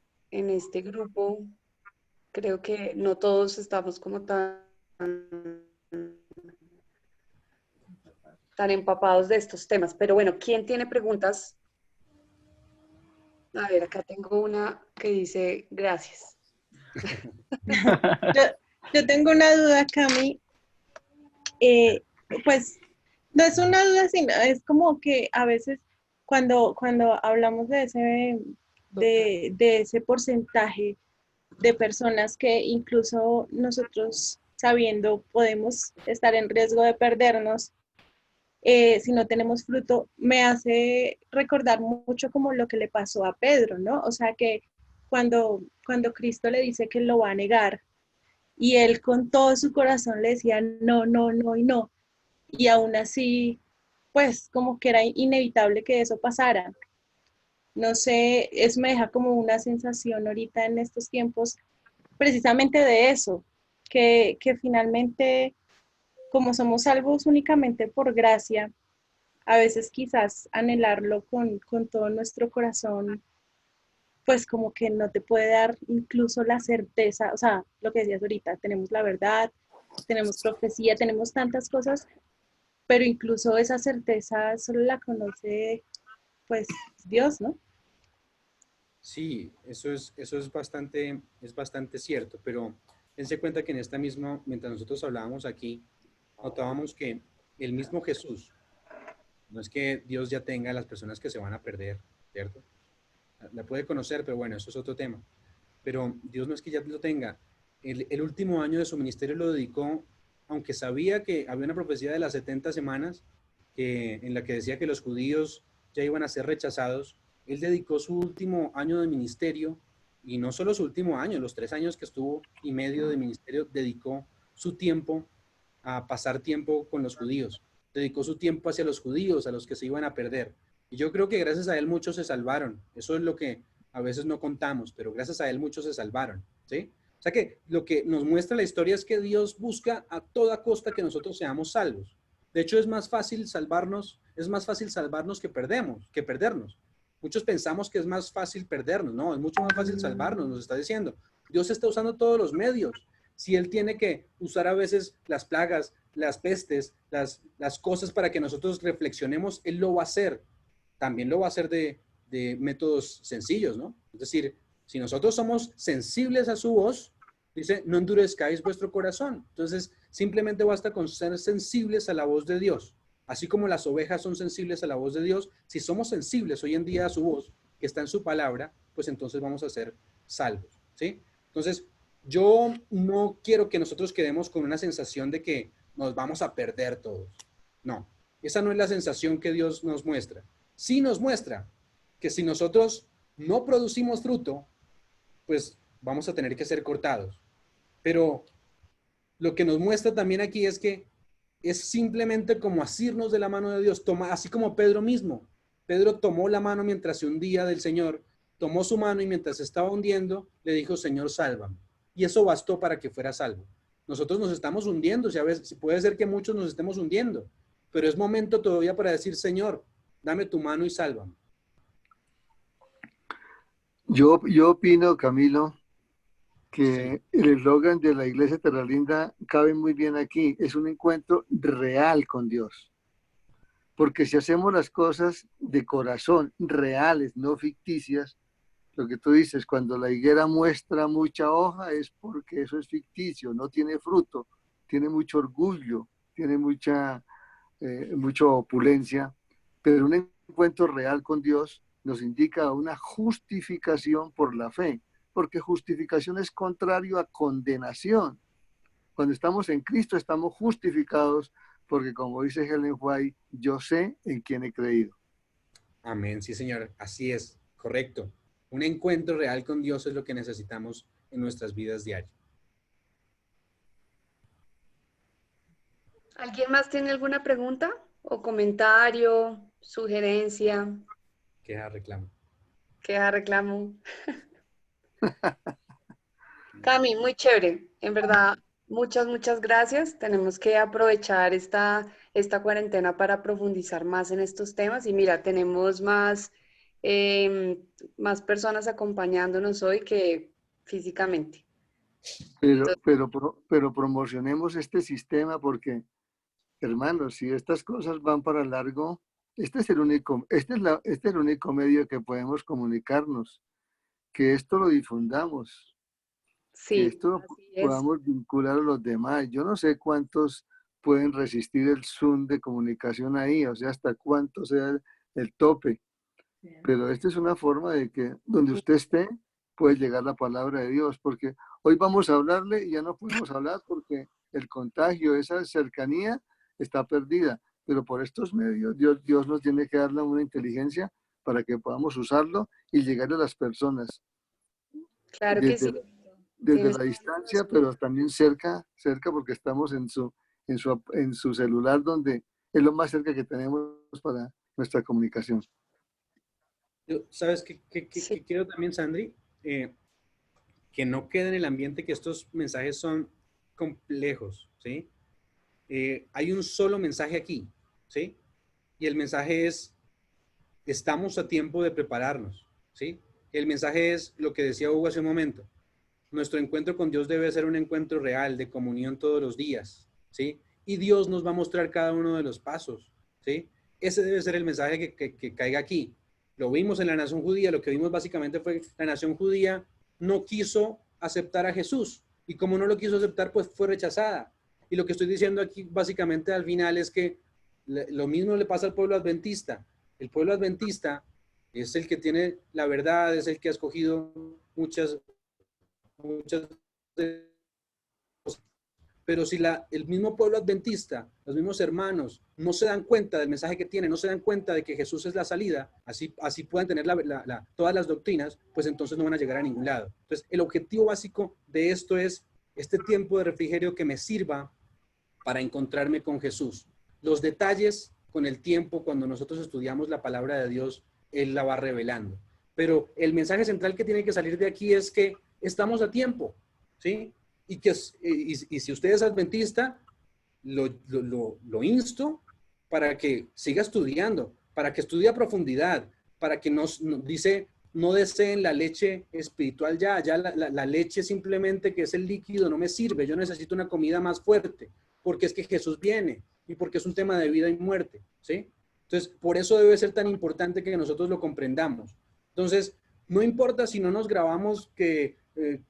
grupo Creo que no todos estamos como tan empapados de estos temas. Pero bueno, ¿quién tiene preguntas? A ver, acá tengo una que dice, gracias. Yo tengo una duda, Cami. Pues no es una duda, sino es como que a veces cuando hablamos de ese porcentaje de personas que incluso nosotros sabiendo podemos estar en riesgo de perdernos, si no tenemos fruto, me hace recordar mucho como lo que le pasó a Pedro, ¿no? O sea que cuando Cristo le dice que lo va a negar y él con todo su corazón le decía no, no, no y no, y aún así, pues como que era inevitable que eso pasara. No sé, eso me deja como una sensación ahorita en estos tiempos precisamente de eso, que finalmente, como somos salvos únicamente por gracia, a veces quizás anhelarlo con todo nuestro corazón, pues como que no te puede dar incluso la certeza, o sea, lo que decías ahorita, tenemos la verdad, tenemos profecía, tenemos tantas cosas, pero incluso esa certeza solo la conoce, pues, Dios, ¿no? Sí, eso es bastante cierto, pero dense cuenta que en esta misma, mientras nosotros hablábamos aquí, notábamos que el mismo Jesús, no es que Dios ya tenga a las personas que se van a perder, ¿cierto? La puede conocer, pero bueno, eso es otro tema. Pero Dios no es que ya lo tenga. El último año de su ministerio lo dedicó, aunque sabía que había una profecía de las 70 semanas, en la que decía que los judíos ya iban a ser rechazados. Él dedicó su último año de ministerio, y no solo su último año, los 3 años que estuvo y medio de ministerio, dedicó su tiempo a pasar tiempo con los judíos. Dedicó su tiempo hacia los judíos, a los que se iban a perder. Y yo creo que gracias a él muchos se salvaron. Eso es lo que a veces no contamos, pero gracias a él muchos se salvaron, ¿sí? O sea que lo que nos muestra la historia es que Dios busca a toda costa que nosotros seamos salvos. De hecho, es más fácil salvarnos que perdernos. Muchos pensamos que es más fácil perdernos, no, es mucho más fácil salvarnos, nos está diciendo. Dios está usando todos los medios. Si Él tiene que usar a veces las plagas, las pestes, las cosas para que nosotros reflexionemos, Él lo va a hacer. También lo va a hacer de métodos sencillos, ¿no? Es decir, si nosotros somos sensibles a su voz, dice, no endurezcáis vuestro corazón. Entonces, simplemente basta con ser sensibles a la voz de Dios. Así como las ovejas son sensibles a la voz de Dios, si somos sensibles hoy en día a su voz, que está en su palabra, pues entonces vamos a ser salvos, ¿sí? Entonces, yo no quiero que nosotros quedemos con una sensación de que nos vamos a perder todos. No, esa no es la sensación que Dios nos muestra. Sí nos muestra que si nosotros no producimos fruto, pues vamos a tener que ser cortados. Pero lo que nos muestra también aquí es que es simplemente como asirnos de la mano de Dios, así como Pedro mismo. Pedro tomó la mano mientras se hundía del Señor, tomó su mano y mientras se estaba hundiendo, le dijo, Señor, sálvame. Y eso bastó para que fuera salvo. Nosotros nos estamos hundiendo, si a veces, puede ser que muchos nos estemos hundiendo, pero es momento todavía para decir, Señor, dame tu mano y sálvame. Yo opino, Camilo, que el eslogan de la Iglesia Terralinda cabe muy bien aquí. Es un encuentro real con Dios. Porque si hacemos las cosas de corazón, reales, no ficticias, lo que tú dices, cuando la higuera muestra mucha hoja es porque eso es ficticio, no tiene fruto, tiene mucho orgullo, tiene mucha opulencia, pero un encuentro real con Dios nos indica una justificación por la fe, porque justificación es contrario a condenación. Cuando estamos en Cristo estamos justificados porque, como dice Helen White, yo sé en quién he creído. Amén, sí, Señor, así es, correcto. Un encuentro real con Dios es lo que necesitamos en nuestras vidas diarias. ¿Alguien más tiene alguna pregunta o comentario, sugerencia? Queja, reclamo. Queja, reclamo. Cami, muy chévere. En verdad, muchas gracias. Tenemos que aprovechar esta cuarentena para profundizar más en estos temas. Y mira, tenemos más personas acompañándonos hoy que físicamente. Pero promocionemos este sistema porque, hermanos, si estas cosas van para largo, este es el único medio que podemos comunicarnos, que esto lo difundamos, que Sí, esto lo así es. podamos vincular a los demás. Yo no sé cuántos pueden resistir el Zoom de comunicación ahí, o sea, hasta cuánto sea el tope. Pero esta es una forma de que donde usted esté puede llegar la palabra de Dios, porque hoy vamos a hablarle y ya no podemos hablar porque el contagio, esa cercanía está perdida. Pero por estos medios Dios nos tiene que darle una inteligencia para que podamos usarlo y llegar a las personas Claro que desde, sí. desde Tienes la toda la distancia, razón. pero también cerca porque estamos en su celular, donde es lo más cerca que tenemos para nuestra comunicación. ¿Sabes qué Sí. quiero también, Sandri? Que no quede en el ambiente que estos mensajes son complejos, ¿sí? Hay un solo mensaje aquí, ¿sí? Y el mensaje es, estamos a tiempo de prepararnos, ¿sí? El mensaje es lo que decía Hugo hace un momento. Nuestro encuentro con Dios debe ser un encuentro real, de comunión todos los días, ¿sí? Y Dios nos va a mostrar cada uno de los pasos, ¿sí? Ese debe ser el mensaje que caiga aquí. Lo vimos en la nación judía, lo que vimos básicamente fue que la nación judía no quiso aceptar a Jesús, y como no lo quiso aceptar, pues fue rechazada. Y lo que estoy diciendo aquí básicamente al final es que lo mismo le pasa al pueblo adventista. El pueblo adventista es el que tiene la verdad, es el que ha escogido muchas pero si el mismo pueblo adventista, los mismos hermanos, no se dan cuenta del mensaje que tienen, no se dan cuenta de que Jesús es la salida, así puedan tener todas las doctrinas, pues entonces no van a llegar a ningún lado. Entonces, el objetivo básico de esto es este tiempo de refrigerio que me sirva para encontrarme con Jesús. Los detalles, con el tiempo, cuando nosotros estudiamos la palabra de Dios, Él la va revelando. Pero el mensaje central que tiene que salir de aquí es que estamos a tiempo, ¿sí? Y si usted es adventista, lo insto para que siga estudiando, para que estudie a profundidad, para que no deseen la leche espiritual ya la leche simplemente que es el líquido no me sirve, yo necesito una comida más fuerte, porque es que Jesús viene y porque es un tema de vida y muerte, ¿sí? Entonces, por eso debe ser tan importante que nosotros lo comprendamos. Entonces, no importa si no nos grabamos que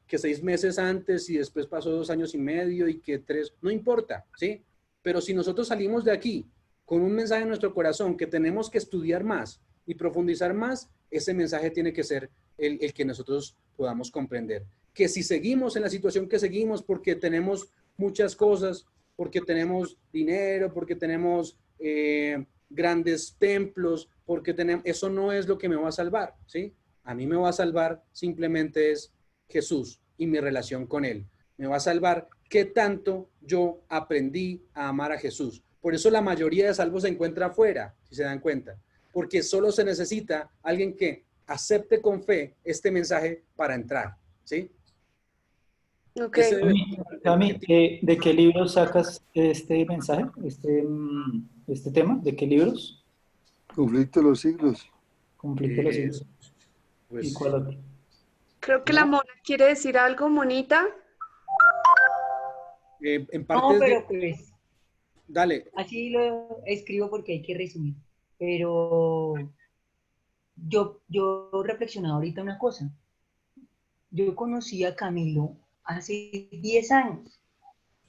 6 meses antes y después pasó 2 años y medio y que 3, no importa, ¿sí? Pero si nosotros salimos de aquí con un mensaje en nuestro corazón que tenemos que estudiar más y profundizar más, ese mensaje tiene que ser el que nosotros podamos comprender. Que si seguimos en la situación que seguimos porque tenemos muchas cosas, porque tenemos dinero, porque tenemos grandes templos, porque eso no es lo que me va a salvar, ¿sí? A mí me va a salvar simplemente es Jesús y mi relación con Él. Me va a salvar qué tanto yo aprendí a amar a Jesús. Por eso la mayoría de salvos se encuentra afuera, si se dan cuenta, porque solo se necesita alguien que acepte con fe este mensaje para entrar, ¿sí? Ok. Cami, ¿de qué libros sacas este mensaje, este tema? ¿De qué libros? Conflicto de los siglos. Conflicto de los siglos. Pues, ¿Y cuál otro? Creo que la Mona quiere decir algo, Monita. en parte No, es pero pues Dale. así lo escribo porque hay que resumir. Pero yo reflexionaba ahorita una cosa. Yo conocí a Camilo hace 10 años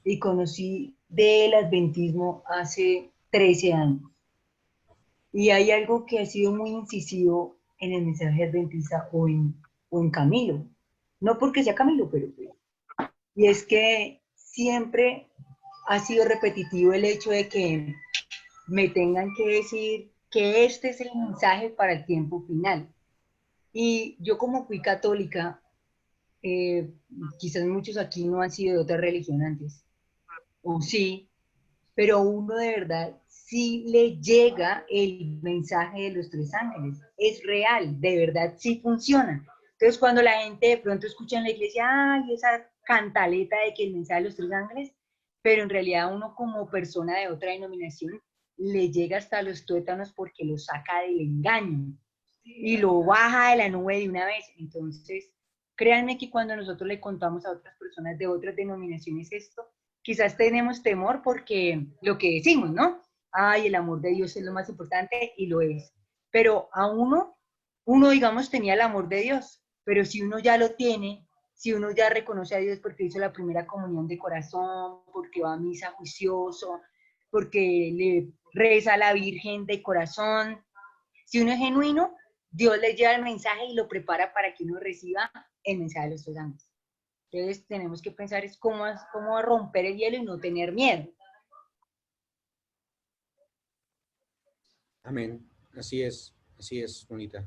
y conocí del adventismo hace 13 años. Y hay algo que ha sido muy incisivo en el mensaje adventista o en Camilo. No porque sea Camilo, pero pues. Y es que siempre ha sido repetitivo el hecho de que me tengan que decir que este es el mensaje para el tiempo final. Y yo como fui católica, quizás muchos aquí no han sido de otra religión antes, o sí, pero uno de verdad sí le llega el mensaje de los 3 ángeles, es real, de verdad sí funciona. Entonces cuando la gente de pronto escucha en la iglesia, ay, esa cantaleta de que el mensaje de los 3 ángeles, pero en realidad uno como persona de otra denominación le llega hasta los tuétanos porque lo saca del engaño y lo baja de la nube de una vez. Entonces créanme que cuando nosotros le contamos a otras personas de otras denominaciones esto, quizás tenemos temor porque lo que decimos, ¿no? Ay, el amor de Dios es lo más importante y lo es. Pero a uno digamos tenía el amor de Dios, pero si uno ya lo tiene, si uno ya reconoce a Dios porque hizo la primera comunión de corazón, porque va a misa juicioso, porque le reza a la Virgen de corazón, si uno es genuino, Dios le lleva el mensaje y lo prepara para que uno reciba el mensaje de los dos ángeles. Entonces tenemos que pensar es cómo romper el hielo y no tener miedo. Amén. Así es, bonita.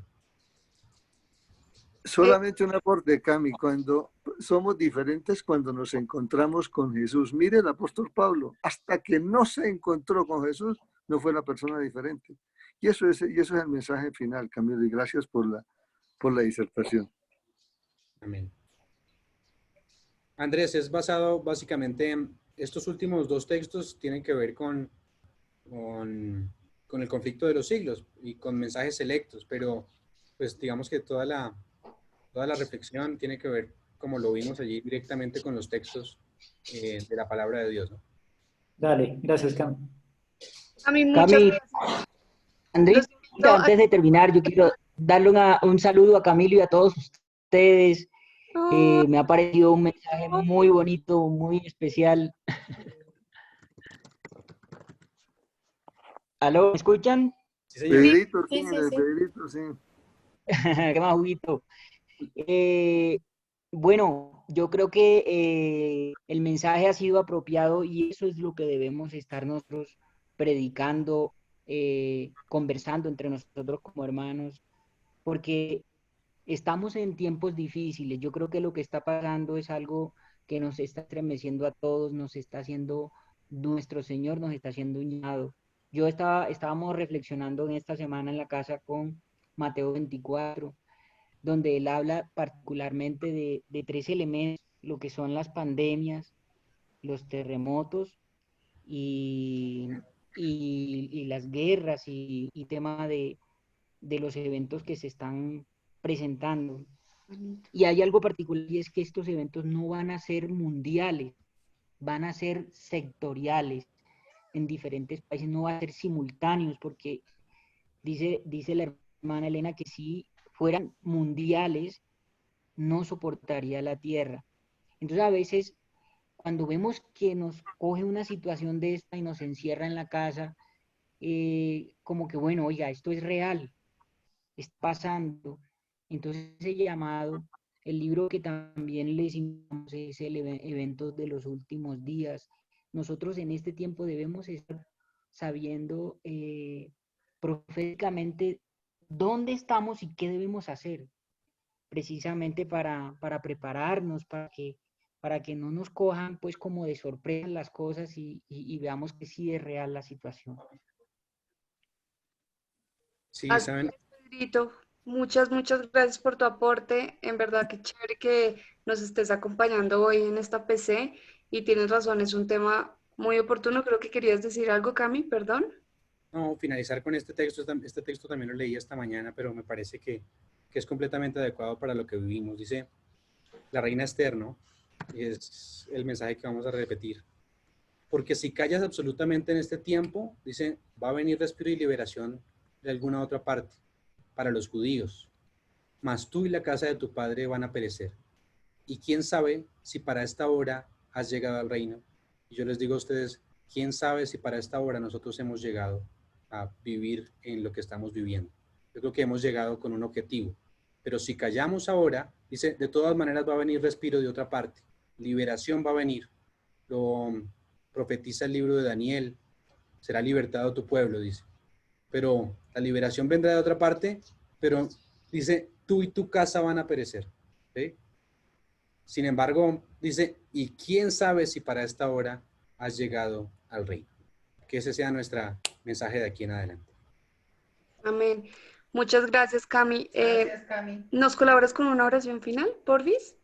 Solamente un aporte, Cami, cuando somos diferentes cuando nos encontramos con Jesús. Mire el apóstol Pablo, hasta que no se encontró con Jesús, no fue la persona diferente. Y eso es el mensaje final, Camilo, y gracias por la disertación. Amén. Andrés, es basado básicamente en estos últimos dos textos, tienen que ver con el conflicto de los siglos y con mensajes selectos, pero pues digamos que toda la reflexión tiene que ver, como lo vimos allí, directamente con los textos de la palabra de Dios, ¿no? Dale, gracias, Cami. A mí muchas Cami, gracias. Andrés, antes de terminar, yo quiero darle un saludo a Camilo y a todos ustedes. Me ha parecido un mensaje muy bonito, muy especial. ¿Aló? ¿Me escuchan? Sí, señor. Pedrito, sí, Pedrito, sí. ¿Qué más, juguito? Bueno, yo creo que el mensaje ha sido apropiado y eso es lo que debemos estar nosotros predicando, conversando entre nosotros como hermanos, porque estamos en tiempos difíciles. Yo creo que lo que está pasando es algo que nos está estremeciendo a todos, nos está haciendo, nuestro Señor nos está haciendo un llamado. Estábamos reflexionando en esta semana en la casa con Mateo 24, donde él habla particularmente de tres elementos, lo que son las pandemias, los terremotos y, y las guerras y tema de los eventos que se están presentando. Y hay algo particular y es que estos eventos no van a ser mundiales, van a ser sectoriales en diferentes países, no van a ser simultáneos, porque dice la hermana Elena que si fueran mundiales, no soportaría la tierra. Entonces a veces cuando vemos que nos coge una situación de esta y nos encierra en la casa, como que bueno, oiga, esto es real, está pasando. Entonces ese llamado, el libro que también les indicamos es el Eventos de los Últimos Días. Nosotros en este tiempo debemos estar sabiendo proféticamente dónde estamos y qué debemos hacer, precisamente para prepararnos, para que no nos cojan pues como de sorpresa las cosas y veamos que sí es real la situación. Sí, Así saben. es, Pedrito. Muchas gracias por tu aporte. En verdad, qué chévere que nos estés acompañando hoy en esta PC. Y tienes razón, es un tema muy oportuno. Creo que querías decir algo, Cami, perdón. No, finalizar con este texto también lo leí esta mañana, pero me parece que es completamente adecuado para lo que vivimos. Dice la reina Esther, ¿no? Es el mensaje que vamos a repetir. Porque si callas absolutamente en este tiempo, dice, va a venir respiro y liberación de alguna otra parte para los judíos. Mas tú y la casa de tu padre van a perecer. Y quién sabe si para esta hora has llegado al reino. Y yo les digo a ustedes, quién sabe si para esta hora nosotros hemos llegado a vivir en lo que estamos viviendo. Yo creo que hemos llegado con un objetivo. Pero si callamos ahora, dice, de todas maneras va a venir respiro de otra parte. Liberación va a venir. Lo profetiza el libro de Daniel. Será libertado tu pueblo, dice. Pero la liberación vendrá de otra parte, pero dice, tú y tu casa van a perecer. ¿Sí? Sin embargo, dice, ¿y quién sabe si para esta hora has llegado al reino? Que ese sea nuestro mensaje de aquí en adelante. Amén. Muchas gracias, Cami. Gracias, Cami. ¿Nos colaboras con una oración final, porfis?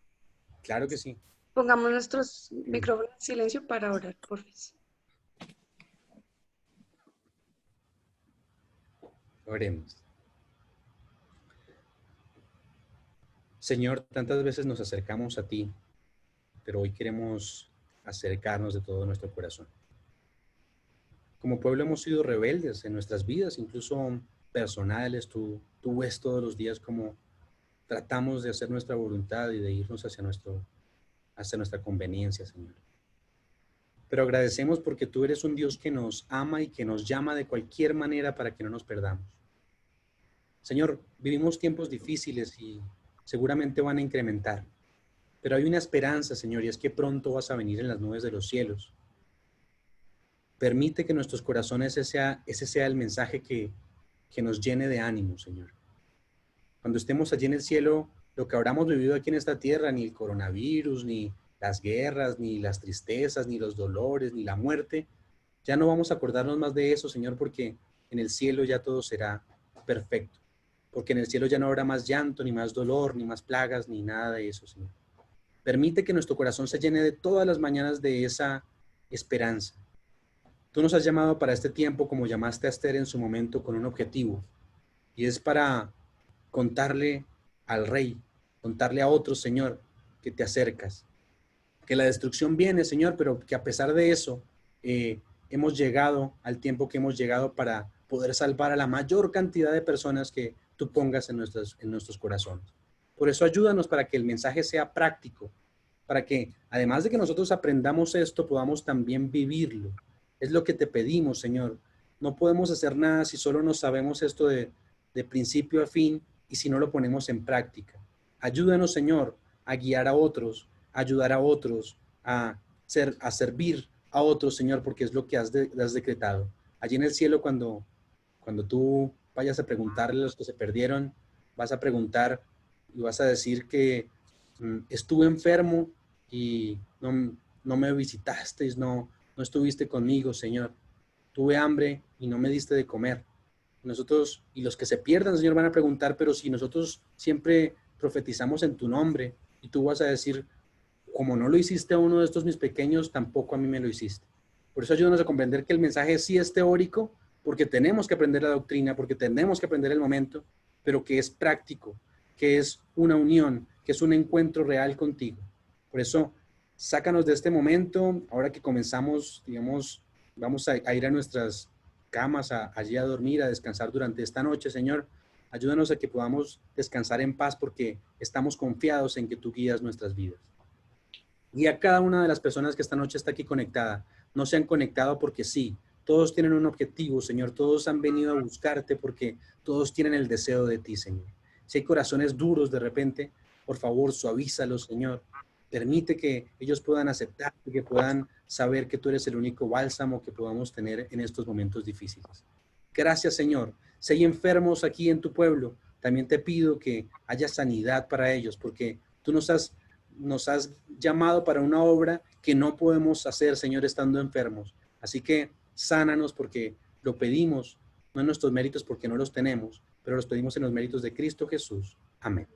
Claro que sí. Pongamos nuestros micrófonos en silencio para orar, porfis. Oremos. Señor, tantas veces nos acercamos a ti, pero hoy queremos acercarnos de todo nuestro corazón. Como pueblo hemos sido rebeldes en nuestras vidas, incluso personales. Tú ves todos los días cómo tratamos de hacer nuestra voluntad y de irnos hacia nuestra conveniencia, Señor. Pero agradecemos porque tú eres un Dios que nos ama y que nos llama de cualquier manera para que no nos perdamos. Señor, vivimos tiempos difíciles y seguramente van a incrementar, pero hay una esperanza, Señor, y es que pronto vas a venir en las nubes de los cielos. Permite que nuestros corazones ese sea el mensaje que nos llene de ánimo, Señor. Cuando estemos allí en el cielo, lo que habramos vivido aquí en esta tierra, ni el coronavirus, ni las guerras, ni las tristezas, ni los dolores, ni la muerte, ya no vamos a acordarnos más de eso, Señor, porque en el cielo ya todo será perfecto. Porque en el cielo ya no habrá más llanto, ni más dolor, ni más plagas, ni nada de eso, Señor. Permite que nuestro corazón se llene de todas las mañanas de esa esperanza. Tú nos has llamado para este tiempo como llamaste a Esther en su momento con un objetivo, y es para contarle al rey, contarle a otros, Señor, que te acercas, que la destrucción viene, Señor, pero que a pesar de eso hemos llegado al tiempo que hemos llegado para poder salvar a la mayor cantidad de personas que tú pongas en nuestros corazones. Por eso ayúdanos para que el mensaje sea práctico, para que además de que nosotros aprendamos esto, podamos también vivirlo. Es lo que te pedimos, Señor. No podemos hacer nada si solo no sabemos esto de principio a fin y si no lo ponemos en práctica. Ayúdanos, Señor, a guiar a otros, a ayudar a otros, a servir a otros, Señor, porque es lo que has decretado. Allí en el cielo, cuando tú vayas a preguntarle a los que se perdieron, vas a preguntar y vas a decir que estuve enfermo y no me visitasteis, no estuviste conmigo, Señor. Tuve hambre y no me diste de comer. Nosotros, y los que se pierdan, Señor, van a preguntar, pero si nosotros siempre profetizamos en tu nombre, y tú vas a decir, como no lo hiciste a uno de estos mis pequeños, tampoco a mí me lo hiciste. Por eso ayúdanos a comprender que el mensaje sí es teórico, porque tenemos que aprender la doctrina, porque tenemos que aprender el momento, pero que es práctico, que es una unión, que es un encuentro real contigo. Por eso, sácanos de este momento, ahora que comenzamos, digamos, vamos a ir a nuestras camas, allí a dormir, a descansar durante esta noche, Señor. Ayúdanos a que podamos descansar en paz porque estamos confiados en que tú guías nuestras vidas. Y a cada una de las personas que esta noche está aquí conectada, no se han conectado porque sí, todos tienen un objetivo, Señor, todos han venido a buscarte porque todos tienen el deseo de ti, Señor. Si hay corazones duros de repente, por favor, suavízalos, Señor. Permite que ellos puedan aceptar, que puedan saber que tú eres el único bálsamo que podamos tener en estos momentos difíciles. Gracias, Señor. Si hay enfermos aquí en tu pueblo, también te pido que haya sanidad para ellos, porque tú nos has llamado para una obra que no podemos hacer, Señor, estando enfermos. Así que sánanos porque lo pedimos, no en nuestros méritos porque no los tenemos, pero los pedimos en los méritos de Cristo Jesús. Amén.